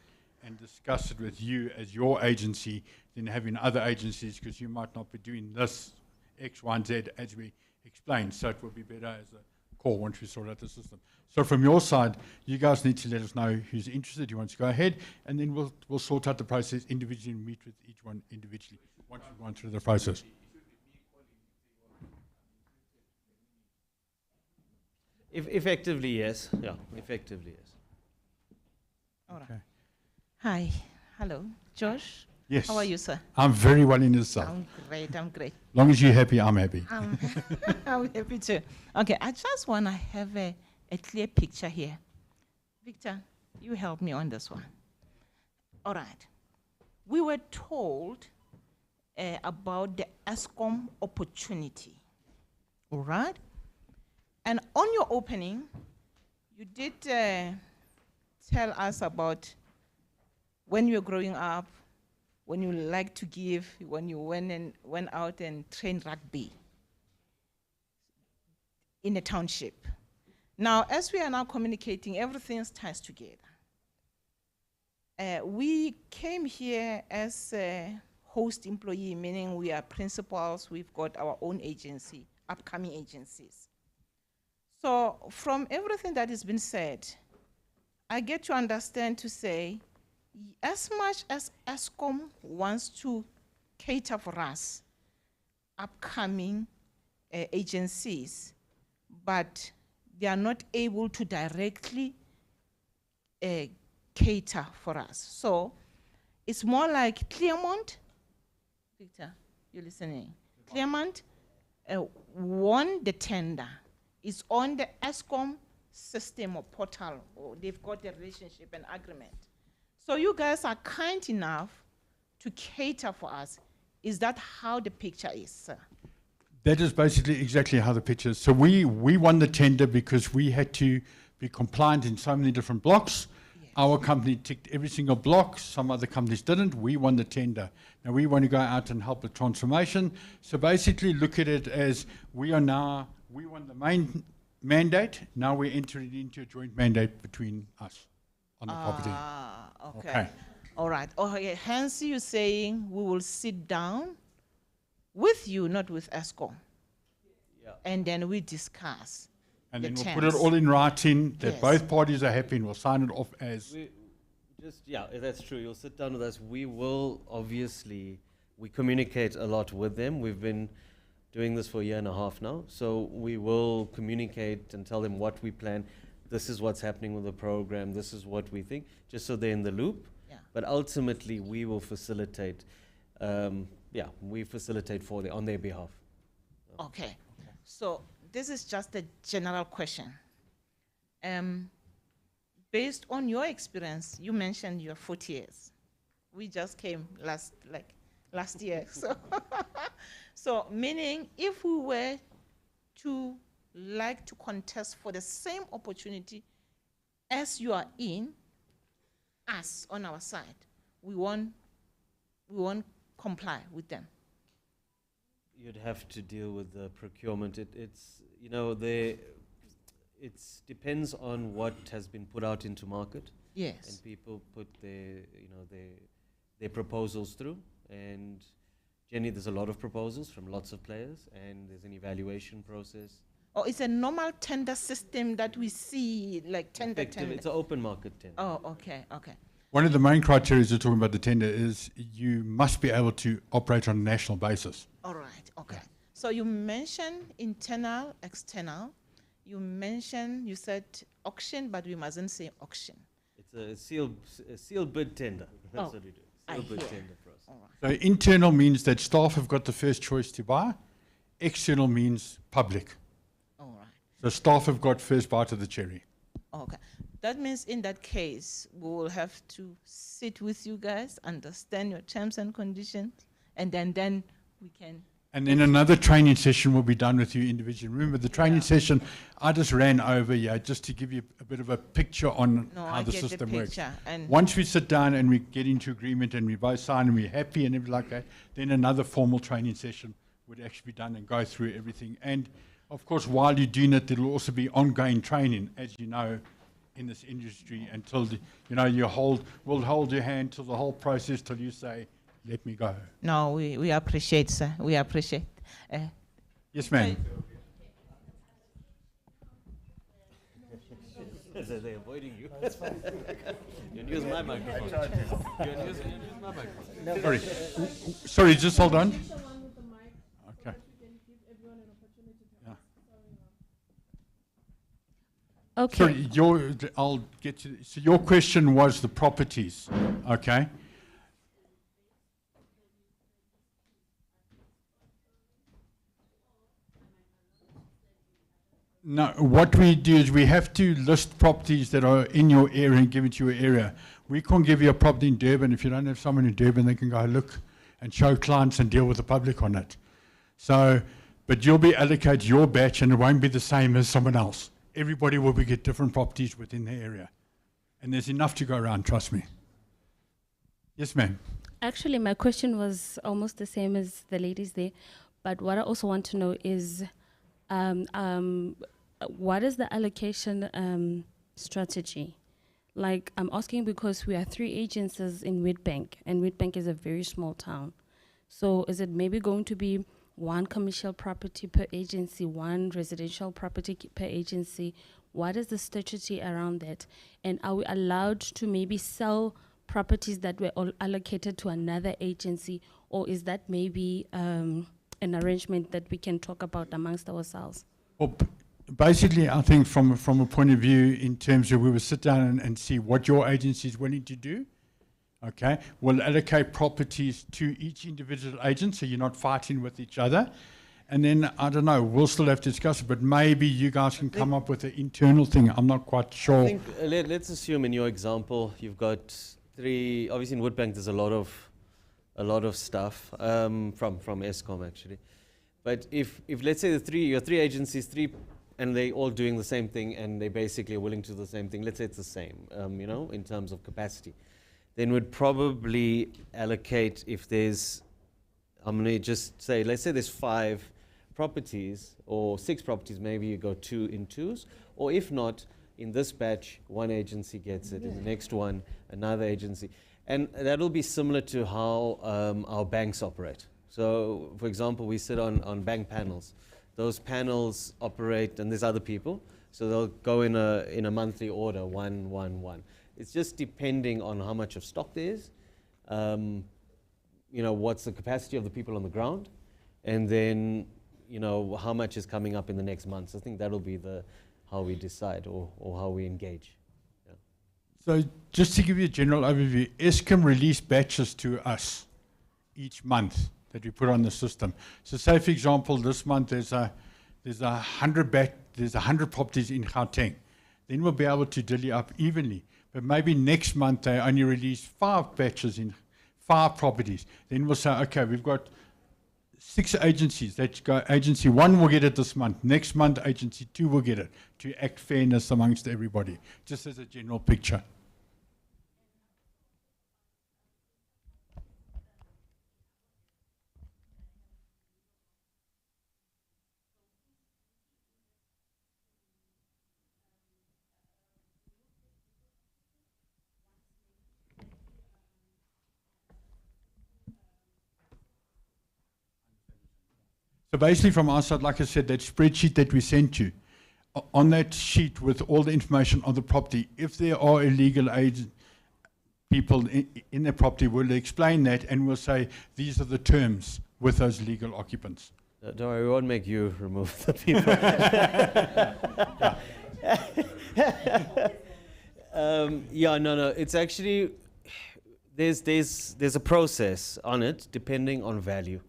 and discuss it with you as your agency than having other agencies, because you might not be doing this X, Y, and Z as we explained. So it will be better as a call once we sort out the system. So from your side, you guys need to let us know who's interested, who wants to go ahead, and then we'll sort out the process individually and meet with each one individually once we've gone through the process. Effectively, yes. Yeah, effectively, yes. All right. Okay. Hi. Hello. Josh? Yes. How are you, sir? I'm very well in yourself. I'm great. I'm great. Long as you're happy, I'm happy. I'm happy too. Okay, I just want to have a clear picture here. Victor, you help me on this one. All right. We were told about the ESCOM opportunity. All right? And on your opening, you did tell us about when you were growing up, when you liked to give, when you went out and trained rugby in a township. Now, as we are now communicating, everything ties together. We came here as a host employee, meaning we are principals, we've got our own agency, upcoming agencies. So from everything that has been said, I get to understand to say, as much as ESCOM wants to cater for us, upcoming agencies, but they are not able to directly cater for us. So it's more like Claremont. Victor, you're listening. Claremont won the tender. It's on the ESCOM system or portal, or they've got a relationship and agreement. So you guys are kind enough to cater for us. Is that how the picture is, sir? That is basically exactly how the picture is. So we won the tender because we had to be compliant in so many different blocks. Yes. Our company ticked every single block. Some other companies didn't. We won the tender. Now we want to go out and help the transformation. So basically look at it as we won the main mandate. Now we're entering into a joint mandate between us on the property. Okay. All right. Okay. Hence you're saying we will sit down with you, not with ESCOM. Yeah. And then we discuss. And the then we'll terms. put it all in writing that Yes. both parties are happy and we'll sign it off as. That's true. You'll sit down with us. We will obviously, we communicate a lot with them. We've been doing this for a year and a half now. So we will communicate and tell them what we plan. This is what's happening with the program. This is what we think, just so they're in the loop. Yeah. But ultimately, we will facilitate. We facilitate on their behalf. Okay. So this is just a general question. Based on your experience, you mentioned your 40 years. We just came last year. So meaning if we were to like to contest for the same opportunity as you are in, us on our side, we want we won't comply with them? You'd have to deal with the procurement. It's depends on what has been put out into market. Yes. And people put their proposals through, and generally there's a lot of proposals from lots of players, and there's an evaluation process. Or it's a normal tender system that we see, like tender. It's an open market tender. Oh, okay. One of the main criteria you're talking about the tender is you must be able to operate on a national basis. All right, okay. So you mentioned internal, external. You said auction, but we mustn't say auction. It's a sealed bid tender. That's what we do. Sealed bid hear. tender process. All right. So internal means that staff have got the first choice to buy. External means public. All right. So staff have got first bite of the cherry. Okay. That means in that case, we will have to sit with you guys, understand your terms and conditions, and then we can. And then another training session will be done with you individually. Remember, the training session, I just ran over just to give you a bit of a picture on No, how I the get system the works. picture. And Once we sit down and we get into agreement and we both sign and we're happy and everything like that, then another formal training session would actually be done and go through everything. And of course, while you're doing it, there will also be ongoing training, as you know, in this industry until we'll hold your hand till the whole process till you say, let me go. no, we appreciate, sir. We appreciate. Yes, ma'am. They're avoiding you. You can use my microphone. You can use my microphone. Sorry, just hold on. Okay. Okay. Sorry, I'll get to. So your question was the properties, okay? No, what we do is we have to list properties that are in your area and give it to your area. We can't give you a property in Durban if you don't have someone in Durban they can go look and show clients and deal with the public on it. So, but you'll be allocated your batch and it won't be the same as someone else. Everybody will get different properties within their area. And there's enough to go around, trust me. Yes, ma'am. Actually, my question was almost the same as the ladies there, but what I also want to know is what is the allocation strategy? Like, I'm asking because we are 3 agencies in Witbank, and Witbank is a very small town. So is it maybe going to be 1 commercial property per agency, 1 residential property per agency? What is the strategy around that? And are we allowed to maybe sell properties that were all allocated to another agency, or is that maybe an arrangement that we can talk about amongst ourselves? Well, basically, I think from a point of view in terms of we will sit down and see what your agency is willing to do. Okay, we'll allocate properties to each individual agent so you're not fighting with each other. And then, I don't know, we'll still have to discuss it, but maybe you guys can come up with an internal thing. I'm not quite sure. I think, let's assume in your example, you've got 3, obviously in Woodbank there's a lot of stuff from Eskom actually. But if let's say your 3 agencies, and they all doing the same thing and they basically are willing to do the same thing, let's say it's the same, in terms of capacity, then we'd probably allocate if there's, I'm going to just say, let's say there's 5 properties or 6 properties, maybe you go 2 in 2s, or if not, in this batch, 1 agency gets it, in the next one, another agency. And that'll be similar to how our banks operate. So, for example, we sit on bank panels. Those panels operate, and there's other people, so they'll go in a monthly order, 1, 1, 1. It's just depending on how much of stock there is, what's the capacity of the people on the ground, and then, how much is coming up in the next month. So I think that'll be how we decide or how we engage. Yeah. So just to give you a general overview, Eskom release batches to us each month that we put on the system. So say, for example, this month there's 100 properties in Gauteng. Then we'll be able to dilly up evenly. But maybe next month they only release 5 batches in 5 properties. Then we'll say, okay, we've got 6 agencies that go, agency 1 will get it this month. Next month, agency 2 will get it, to act fairness amongst everybody, just as a general picture. So basically from our side, like I said, that spreadsheet that we sent you, on that sheet with all the information on the property, if there are illegal people in the property, we'll explain that and we'll say these are the terms with those legal occupants. Don't worry, we won't make you remove the people. No. It's actually there's a process on it depending on value,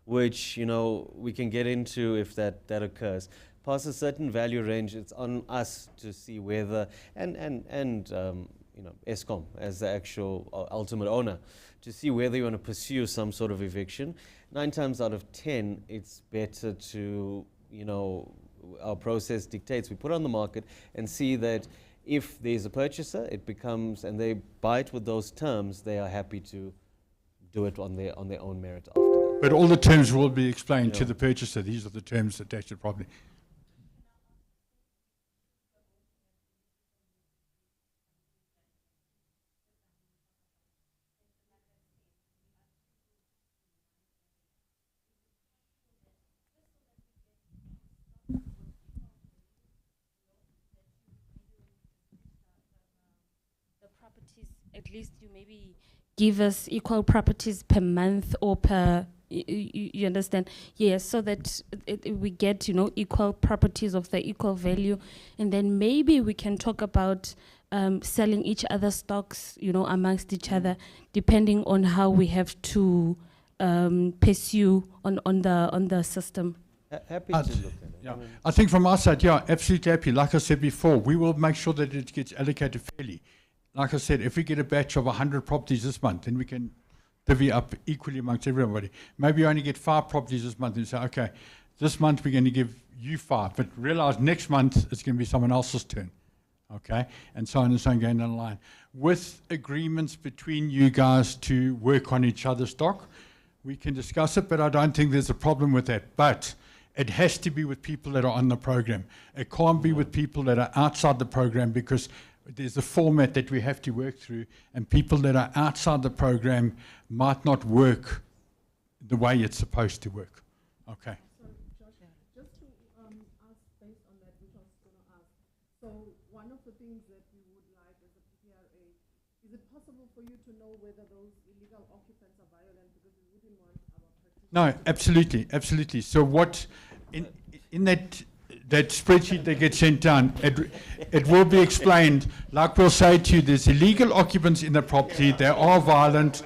which we can get into if that occurs. Past a certain value range, it's on us to see whether and Eskom as the actual ultimate owner to see whether you want to pursue some sort of eviction. 9 times out of 10, it's better to our process dictates we put on the market and see that if there's a purchaser, it becomes, and they buy it with those terms, they are happy to do it on their own merit after that. But all the terms will be explained to the purchaser. These are the terms attached to the property. At least you maybe give us equal properties per month or per, you understand? Yes, so that we get, equal properties of the equal value. And then maybe we can talk about selling each other's stocks, amongst each other, depending on how we have to pursue on the system. Happy to look at it. Yeah. I think from our side, absolutely happy. Like I said before, we will make sure that it gets allocated fairly. Like I said, if we get a batch of 100 properties this month, then we can divvy up equally amongst everybody. Maybe you only get 5 properties this month and say, okay, this month we're going to give you 5, but realize next month it's going to be someone else's turn. Okay, and so on and so on going down the line. With agreements between you guys to work on each other's stock, we can discuss it, but I don't think there's a problem with that. But it has to be with people that are on the program. It can't be with people that are outside the program, because there's a format that we have to work through, and people that are outside the program might not work the way it's supposed to work. Okay. So, Josh, just to ask based on that, which I was going to ask. So, one of the things that we would like as a PPRA, is it possible for you to know whether those illegal occupants are violent, because we wouldn't want our practitioners? No, absolutely. So what in that spreadsheet that gets sent down, it will be explained. Like we'll say to you, there's illegal occupants in the property, they are violent.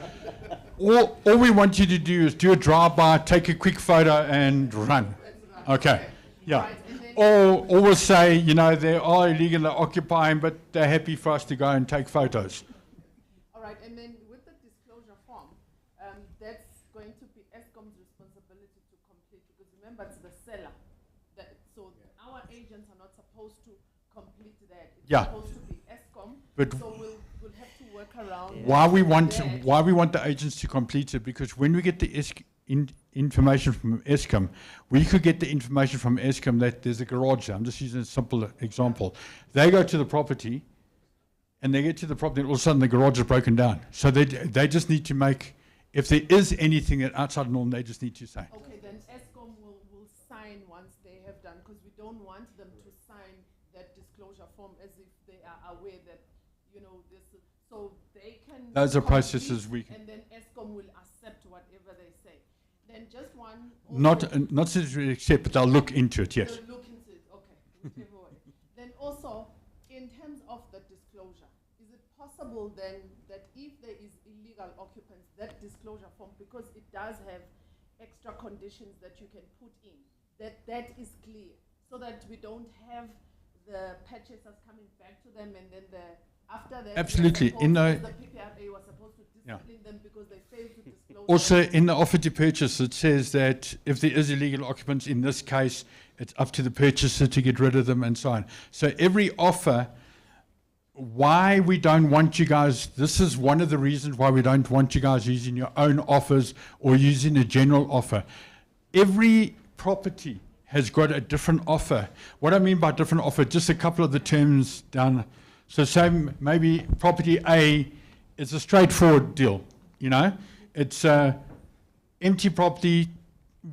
All we want you to do is do a drive-by, take a quick photo and run. Okay, yeah. Or we'll say, they are illegally occupying, but they're happy for us to go and take photos. All right, and then with the disclosure form, that's going to be Eskom's responsibility to complete, because remember, it's the seller. So our agents are not supposed to complete that. It's supposed to be Eskom. But so we'll have to work around. Why we want the agents to complete it, because when we get the information from Eskom, we could get the information from Eskom that there's a garage there. I'm just using a simple example. They go to the property, and they get to the property, and all of a sudden the garage is broken down. So they just need to make, if there is anything that outside norm, they just need to say. Okay, then Eskom will sign once they have done, because we don't want them to sign that disclosure form as if they are aware that, this, so they can. Those are processes we can. And then Eskom will accept whatever they say. Then just one. Not necessarily accept, but they'll look into it, yes. They'll look into it, okay, whichever way. Then also, in terms of the disclosure, is it possible then that if there is illegal occupants, that disclosure form, because it does have extra conditions that you can put in, that is clear, so that we don't have the purchasers coming back to them, and then after that, absolutely. the PPRA was supposed to discipline them because they failed to disclose. Also, in the offer to purchase, it says that if there is illegal occupants, in this case, it's up to the purchaser to get rid of them and so on. So every offer, why we don't want you guys, this is one of the reasons why we don't want you guys using your own offers or using a general offer. Every property has got a different offer. What I mean by different offer, just a couple of the terms down. So say maybe property A is a straightforward deal, It's empty property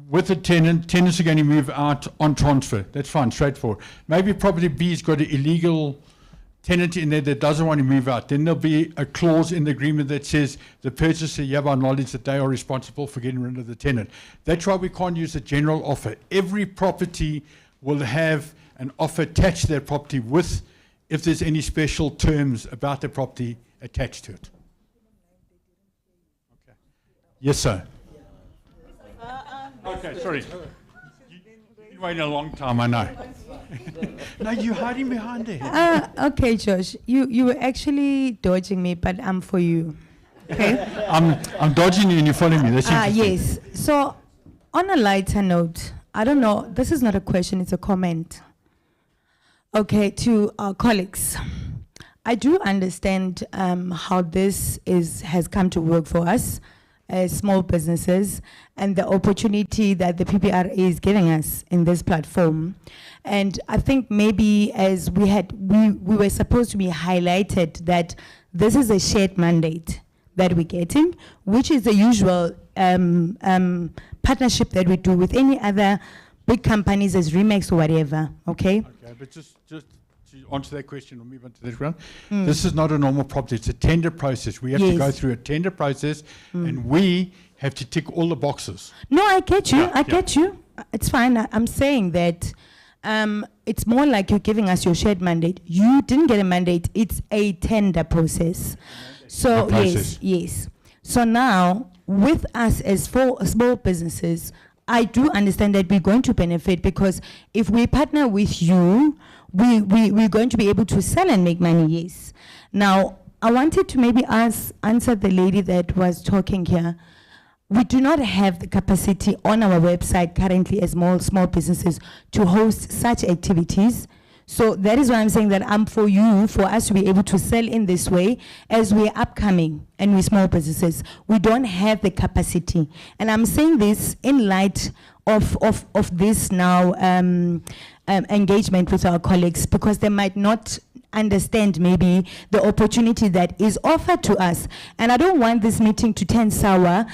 with a tenant, tenants are going to move out on transfer. That's fine, straightforward. Maybe property B's got an illegal tenant in there that doesn't want to move out. Then there'll be a clause in the agreement that says the purchaser, you have our knowledge that they are responsible for getting rid of the tenant. That's why we can't use a general offer. Every property will have an offer attached to that property with, if there's any special terms about the property attached to it. Okay. Yes, sir. Okay, sorry. You've been waiting a long time, I know. No, you're hiding behind there. Okay, Josh, you were actually dodging me, but I'm for you. Okay. I'm dodging you and you're following me. That's interesting. Yes. So, on a lighter note, I don't know. This is not a question; it's a comment. Okay, to our colleagues, I do understand how this has come to work for us as small businesses and the opportunity that the PPRA is giving us in this platform. And I think maybe as we were supposed to be highlighted that this is a shared mandate that we're getting, which is the usual partnership that we do with any other big companies as Remax or whatever, okay? Okay, but just to answer that question, we'll move on to this round. This is not a normal property, it's a tender process. We have to go through a tender process and we have to tick all the boxes. No, I get you, I get you. It's fine, I'm saying that it's more like you're giving us your shared mandate. You didn't get a mandate, it's a tender process. So, yes. So now, with us as small businesses, I do understand that we're going to benefit because if we partner with you, we're going to be able to sell and make money, yes. Now, I wanted to maybe answer the lady that was talking here. We do not have the capacity on our website currently as small businesses to host such activities. So that is why I'm saying that I'm for you, for us to be able to sell in this way as we're upcoming and we're small businesses. We don't have the capacity. And I'm saying this in light of this now engagement with our colleagues because they might not understand maybe the opportunity that is offered to us. And I don't want this meeting to turn sour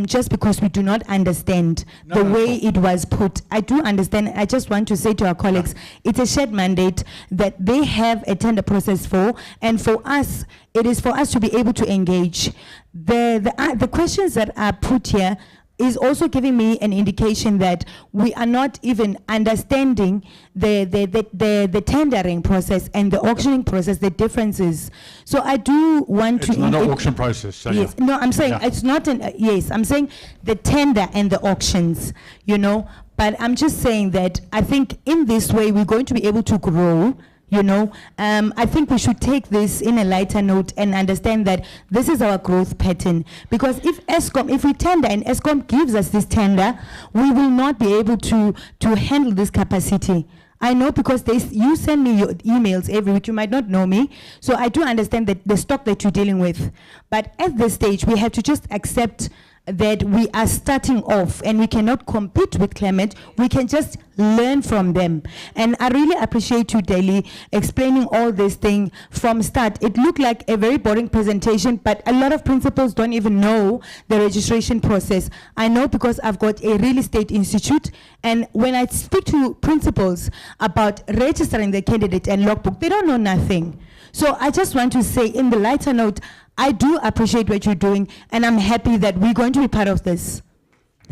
just because we do not understand the way it was put. I do understand. I just want to say to our colleagues, it's a shared mandate that they have a tender process for, and for us, it is for us to be able to engage. The questions that are put here is also giving me an indication that we are not even understanding the tendering process and the auctioning process, the differences. So I do want to... It's not an auction process. So yes, no, I'm saying it's not yes, I'm saying the tender and the auctions, you know, but I'm just saying that I think in this way we're going to be able to grow. You know, I think we should take this in a lighter note and understand that this is our growth pattern. Because if we tender and ESCOM gives us this tender, we will not be able to handle this capacity. I know because you send me your emails every week. You might not know me. So I do understand that the stock that you're dealing with. But at this stage, we have to just accept that we are starting off and we cannot compete with Clement. We can just learn from them. And I really appreciate you, Daly, explaining all this thing from start. It looked like a very boring presentation, but a lot of principals don't even know the registration process. I know because I've got a real estate institute, and when I speak to principals about registering the candidate and logbook, they don't know nothing. So I just want to say, in the lighter note, I do appreciate what you're doing, and I'm happy that we're going to be part of this.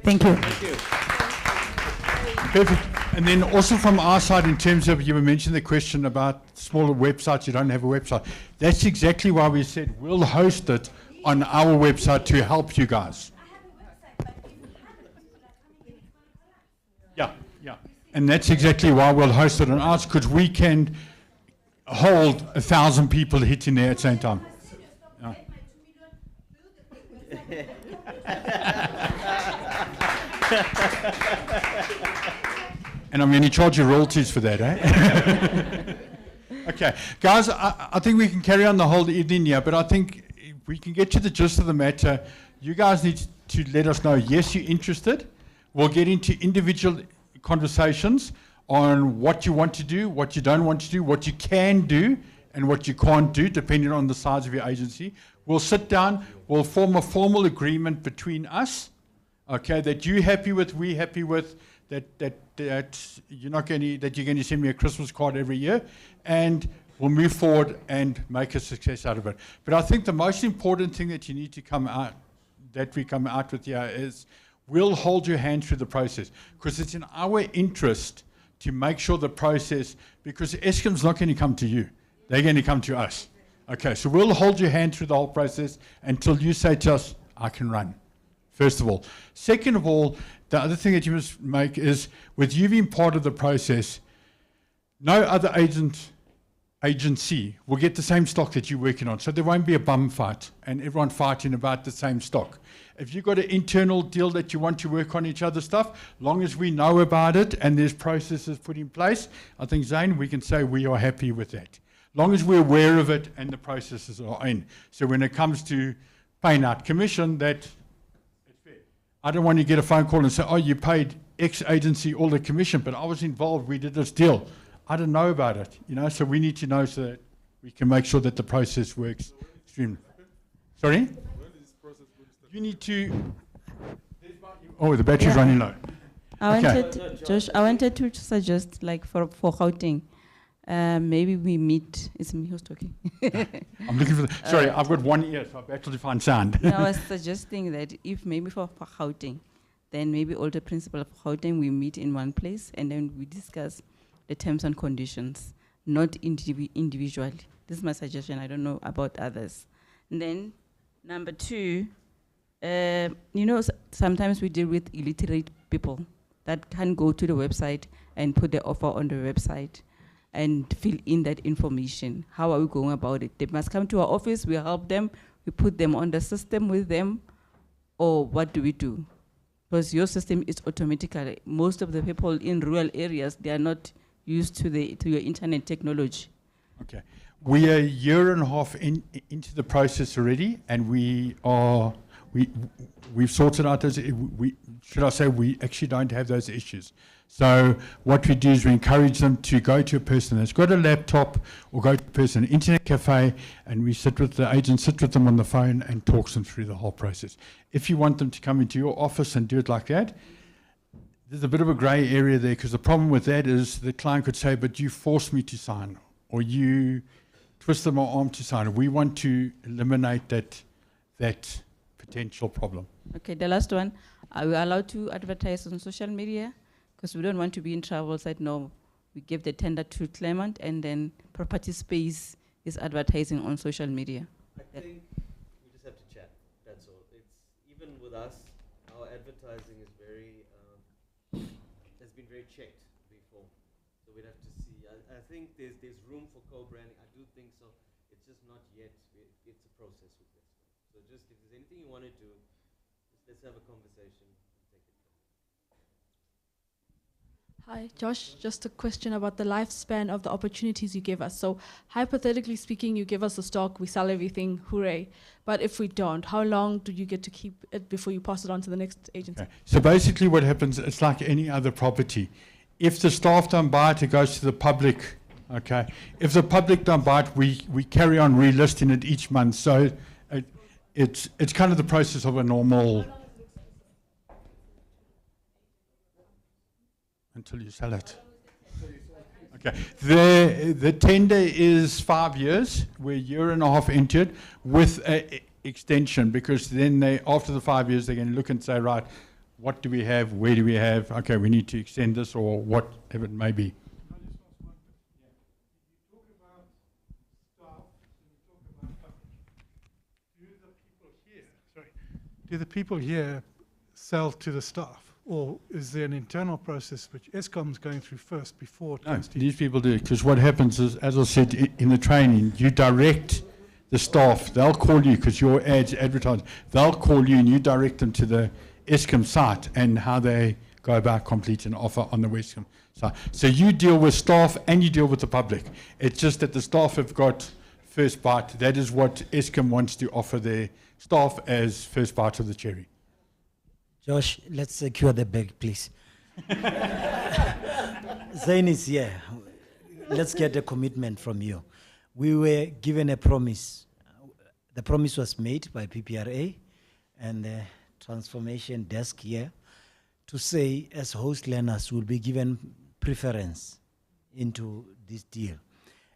Thank you. Thank you. Perfect. And then also from our side, in terms of, you mentioned the question about smaller websites, you don't have a website. That's exactly why we said we'll host it on our website to help you guys. Yeah. And that's exactly why we'll host it on ours, because we can hold 1,000 people hitting there at the same time. And I'm going to charge you royalties for that, eh? Okay, guys, I think we can carry on the whole evening here, but I think if we can get to the gist of the matter. You guys need to let us know, yes, you're interested. We'll get into individual conversations on what you want to do, what you don't want to do, what you can do, and what you can't do, depending on the size of your agency. We'll sit down, we'll form a formal agreement between us, okay, that you happy with, we happy with, that you're not going to, that you're going to send me a Christmas card every year, and we'll move forward and make a success out of it. But I think the most important thing that you need to come out, that we come out with here, is we'll hold your hand through the process, because it's in our interest to make sure the process, because Eskom's not going to come to you, they're going to come to us. Okay, so we'll hold your hand through the whole process until you say to us, I can run, first of all. Second of all, the other thing that you must make is, with you being part of the process, no other agency will get the same stock that you're working on. So there won't be a bum fight and everyone fighting about the same stock. If you've got an internal deal that you want to work on each other's stuff, long as we know about it and there's processes put in place, I think, Zane, we can say we are happy with that. Long as we're aware of it and the processes are in. So when it comes to paying out commission, that it's fair. I don't want to get a phone call and say, oh, you paid X agency all the commission, but I was involved, we did this deal. I don't know about it, you know, so we need to know so that we can make sure that the process works extremely. Sorry? You need to, oh, the battery's running low. Josh, I wanted to suggest, like, for Gauteng, maybe we meet, it's me who's talking. I'm looking for sorry, I've got one ear, so I've actually find sound. No, I was suggesting that if maybe for Gauteng, then maybe all the principal of Gauteng, we meet in one place and then we discuss the terms and conditions, not individually. This is my suggestion. I don't know about others. And then, number two, you know, sometimes we deal with illiterate people that can go to the website and put the offer on the website and fill in that information. How are we going about it? They must come to our office, we help them, we put them on the system with them, or what do we do? Because your system is automatically, most of the people in rural areas, they are not used to your internet technology. Okay. We are a year and a half into the process already, and we've sorted out those, should I say, we actually don't have those issues. So what we do is we encourage them to go to a person that's got a laptop or go to a person, an internet cafe, and we sit with the agent, sit with them on the phone and talk them through the whole process. If you want them to come into your office and do it like that, there's a bit of a grey area there, because the problem with that is the client could say, but you forced me to sign, or you twisted my arm to sign. We want to eliminate that potential problem. Okay, the last one, are we allowed to advertise on social media? Because we don't want to be in trouble. Said no, we give the tender to claimant, and then Property Space is advertising on social media. I think we just have to chat. That's all. It's even with us, our advertising is very has been very checked before, so we'd have to see. I think there's room for co-branding. I do think so. It's just not yet. It's a process with this. So just if there's anything you want to do, just let's have a conversation. Hi, Josh. Just a question about the lifespan of the opportunities you give us. So hypothetically speaking, you give us the stock, we sell everything, hooray. But if we don't, how long do you get to keep it before you pass it on to the next agency? Okay. So basically what happens, it's like any other property. If the staff don't buy it, it goes to the public. Okay. If the public don't buy it, we carry on relisting it each month. So it's kind of the process of a normal... Until you sell it. Okay. The tender is 5 years. We're a year and a half into it with an extension, because then after the 5 years, they're going to look and say, right, what do we have? Where do we have? Okay, we need to extend this, or whatever it may be. Do the people here sell to the staff? Or is there an internal process which Eskom's going through first before it No, comes to these people do, because what happens is, as I said in the training, you direct the staff. They'll call you, because your ads advertise. They'll call you and you direct them to the Eskom site and how they go about completing an offer on the Eskom site. So you deal with staff and you deal with the public. It's just that the staff have got first bite. That is what Eskom wants to offer their staff as first bite of the cherry. Josh, let's secure the bag, please. Zain is here. Let's get a commitment from you. We were given a promise. The promise was made by PPRA, and transformation desk here to say, as host learners, will be given preference into this deal.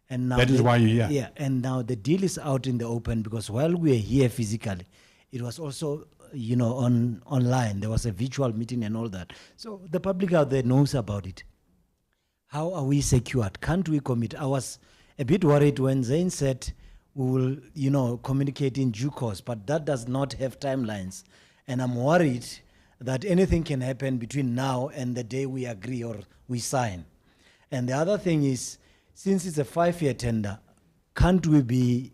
And now That is why you're here. Yeah, and now the deal is out in the open, because while we are here physically, it was also, online. There was a virtual meeting and all that. So the public out there knows about it. How are we secured? Can't we commit? I was a bit worried when Zain said we will, communicate in due course, but that does not have timelines. And I'm worried that anything can happen between now and the day we agree or we sign. And the other thing is, since it's a 5-year tender, can't we be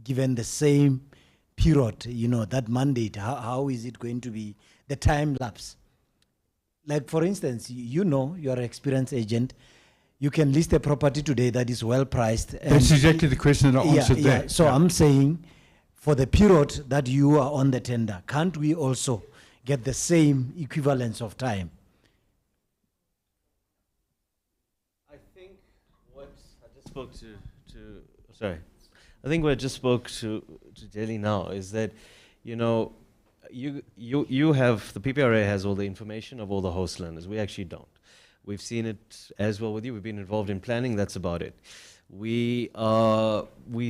given the same period, that mandate? How is it going to be, the time lapse? Like, for instance, you're an experienced agent. You can list a property today that is well priced. That's exactly the question that I answered there. So I'm saying, for the period that you are on the tender, can't we also get the same equivalence of time? I think what I just spoke I think what I just spoke to Jelly now is that, you have, the PPRA has all the information of all the host learners. We actually don't. We've seen it as well with you. We've been involved in planning. That's about it. We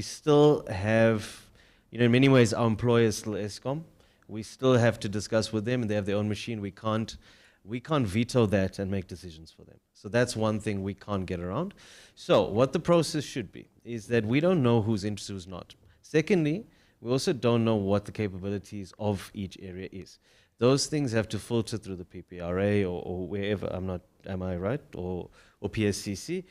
still have, in many ways, our employer is still ESCOM. We still have to discuss with them, and they have their own machine. We can't veto that and make decisions for them. So that's one thing we can't get around. So what the process should be is that we don't know who's interested, who's not. Secondly, we also don't know what the capabilities of each area is. Those things have to filter through the PPRA or wherever, am I right? Or PSCC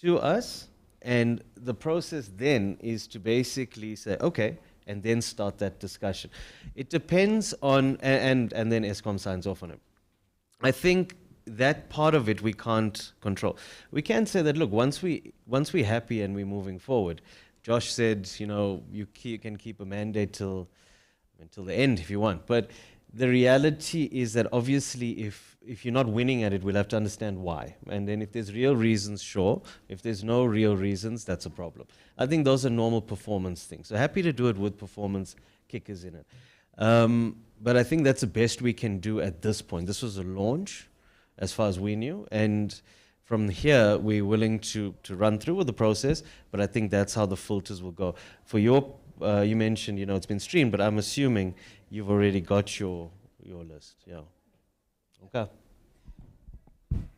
to us. And the process then is to basically say, okay, and then start that discussion. It depends on, and then ESCOM signs off on it. I think that part of it we can't control. We can say that, look, once we're happy and we're moving forward, Josh said, you can keep a mandate until the end if you want. But the reality is that obviously if you're not winning at it, we'll have to understand why. And then if there's real reasons, sure. If there's no real reasons, that's a problem. I think those are normal performance things. So happy to do it with performance kickers in it. But I think that's the best we can do at this point. This was a launch, as far as we knew. And from here, we're willing to run through with the process. But I think that's how the filters will go. For your, you mentioned, it's been streamed, but I'm assuming you've already got your list. Yeah. Okay.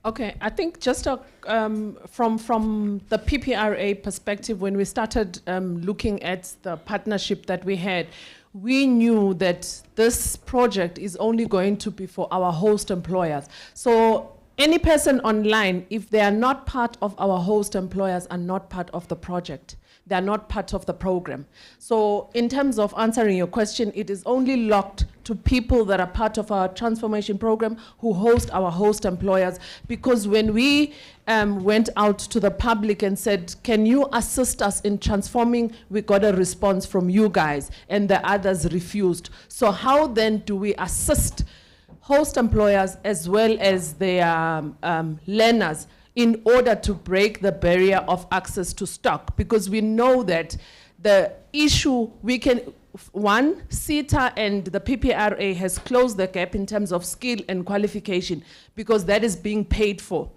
Okay, I think just from the PPRA perspective, when we started looking at the partnership that we had, we knew that this project is only going to be for our host employers. So any person online, if they are not part of our host employers, are not part of the project. They are not part of the program. So in terms of answering your question, it is only locked to people that are part of our transformation program who host our host employers. Because when we went out to the public and said, can you assist us in transforming, we got a response from you guys, and the others refused. So how then do we assist host employers as well as their learners in order to break the barrier of access to stock? Because we know that the issue, CETA and the PPRA has closed the gap in terms of skill and qualification, because that is being paid for.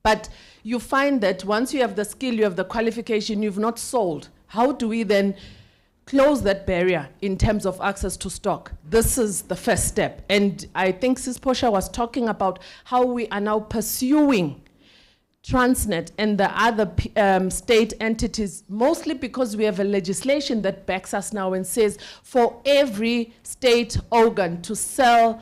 But you find that once you have the skill, you have the qualification, you've not sold. How do we then close that barrier in terms of access to stock? This is the first step. And I think Sis Portia was talking about how we are now pursuing Transnet and the other state entities, mostly because we have a legislation that backs us now and says for every state organ to sell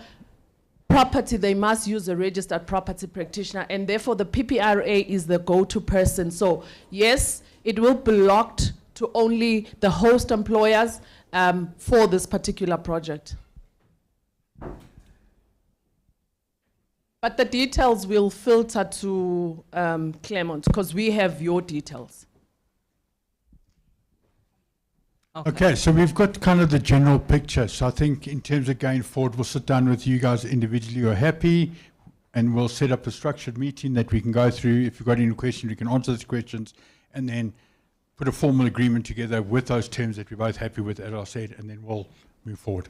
property, they must use a registered property practitioner, and therefore the PPRA is the go-to person. So yes, it will be locked to only the host employers for this particular project. But the details will filter to Claremont, because we have your details. Okay, so we've got kind of the general picture. So I think in terms of going forward, we'll sit down with you guys individually who are happy, and we'll set up a structured meeting that we can go through. If you've got any questions, we can answer those questions, and then put a formal agreement together with those terms that we're both happy with, as I said, and then we'll move forward.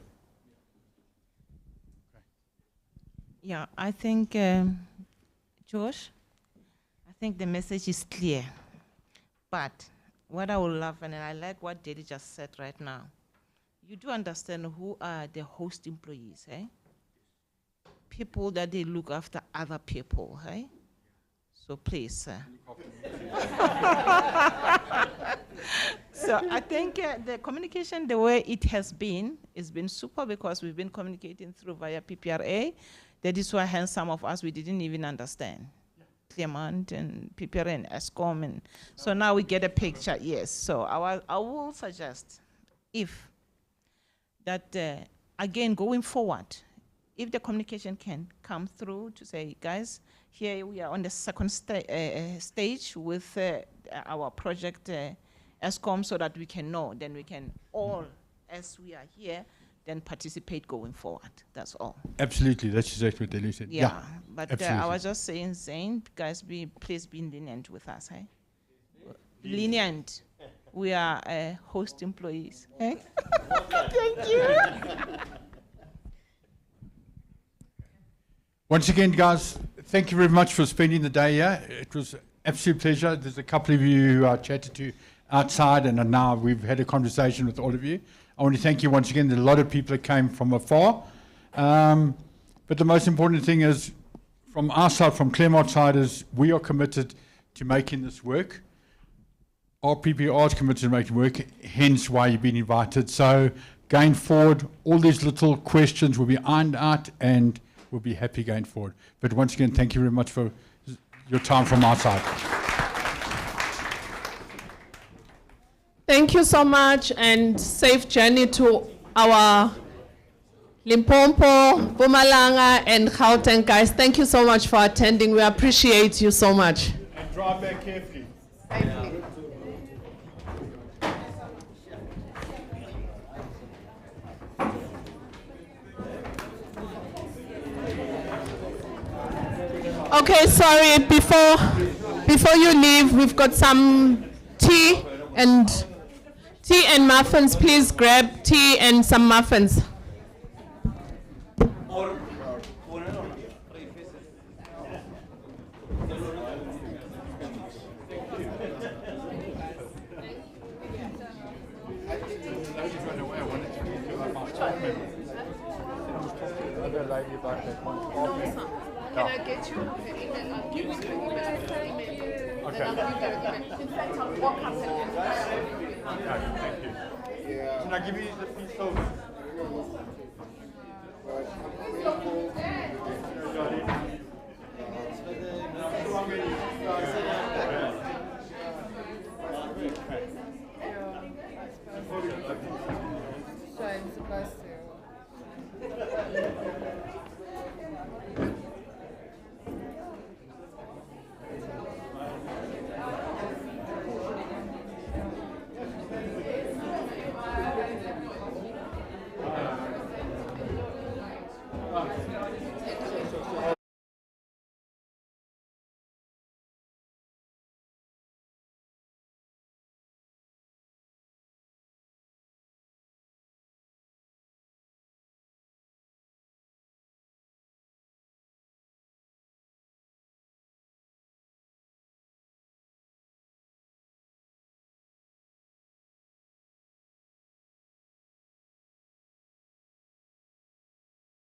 Yeah, I think, Josh, I think the message is clear. But what I would love, and I like what Daddy just said right now, you do understand who are the host employees, eh? People that they look after other people, eh? So please, sir. So I think the communication, the way it has been super because we've been communicating through via PPRA. That is why hence some of us, we didn't even understand. Clement and PPRA and ESCOM. And so now we get a picture, yes. So I will suggest if that, again, going forward, if the communication can come through to say, guys, here we are on the second stage with our project ESCOM so that we can know, then we can all, as we are here, then participate going forward. That's all. Absolutely, that's exactly what Delhi said. Yeah, but I absolutely. was just saying, guys, please be lenient with us, eh? Lenient. We are host employees. Eh? Thank you. Once again, guys, thank you very much for spending the day here. It was an absolute pleasure. There's a couple of you who I chatted to outside, and now we've had a conversation with all of you. I want to thank you once again. There are a lot of people that came from afar. But the most important thing is, from our side, from Claremont side, is we are committed to making this work. RPPR is committed to making it work, hence why you've been invited. So going forward, all these little questions will be ironed out and we'll be happy going forward. But once again, thank you very much for your time from our side. Thank you so much, and safe journey to our Limpopo, Mpumalanga, and Gauteng guys. Thank you so much for attending. We appreciate you so much. And drive back carefully. Okay, sorry, before you leave, we've got some tea and muffins. Please grab tea and some muffins. Can I get you her email? I'll give you her email. Then I'll give you her email. In fact, I'll walk up and Thank you. Can I give you the piece of...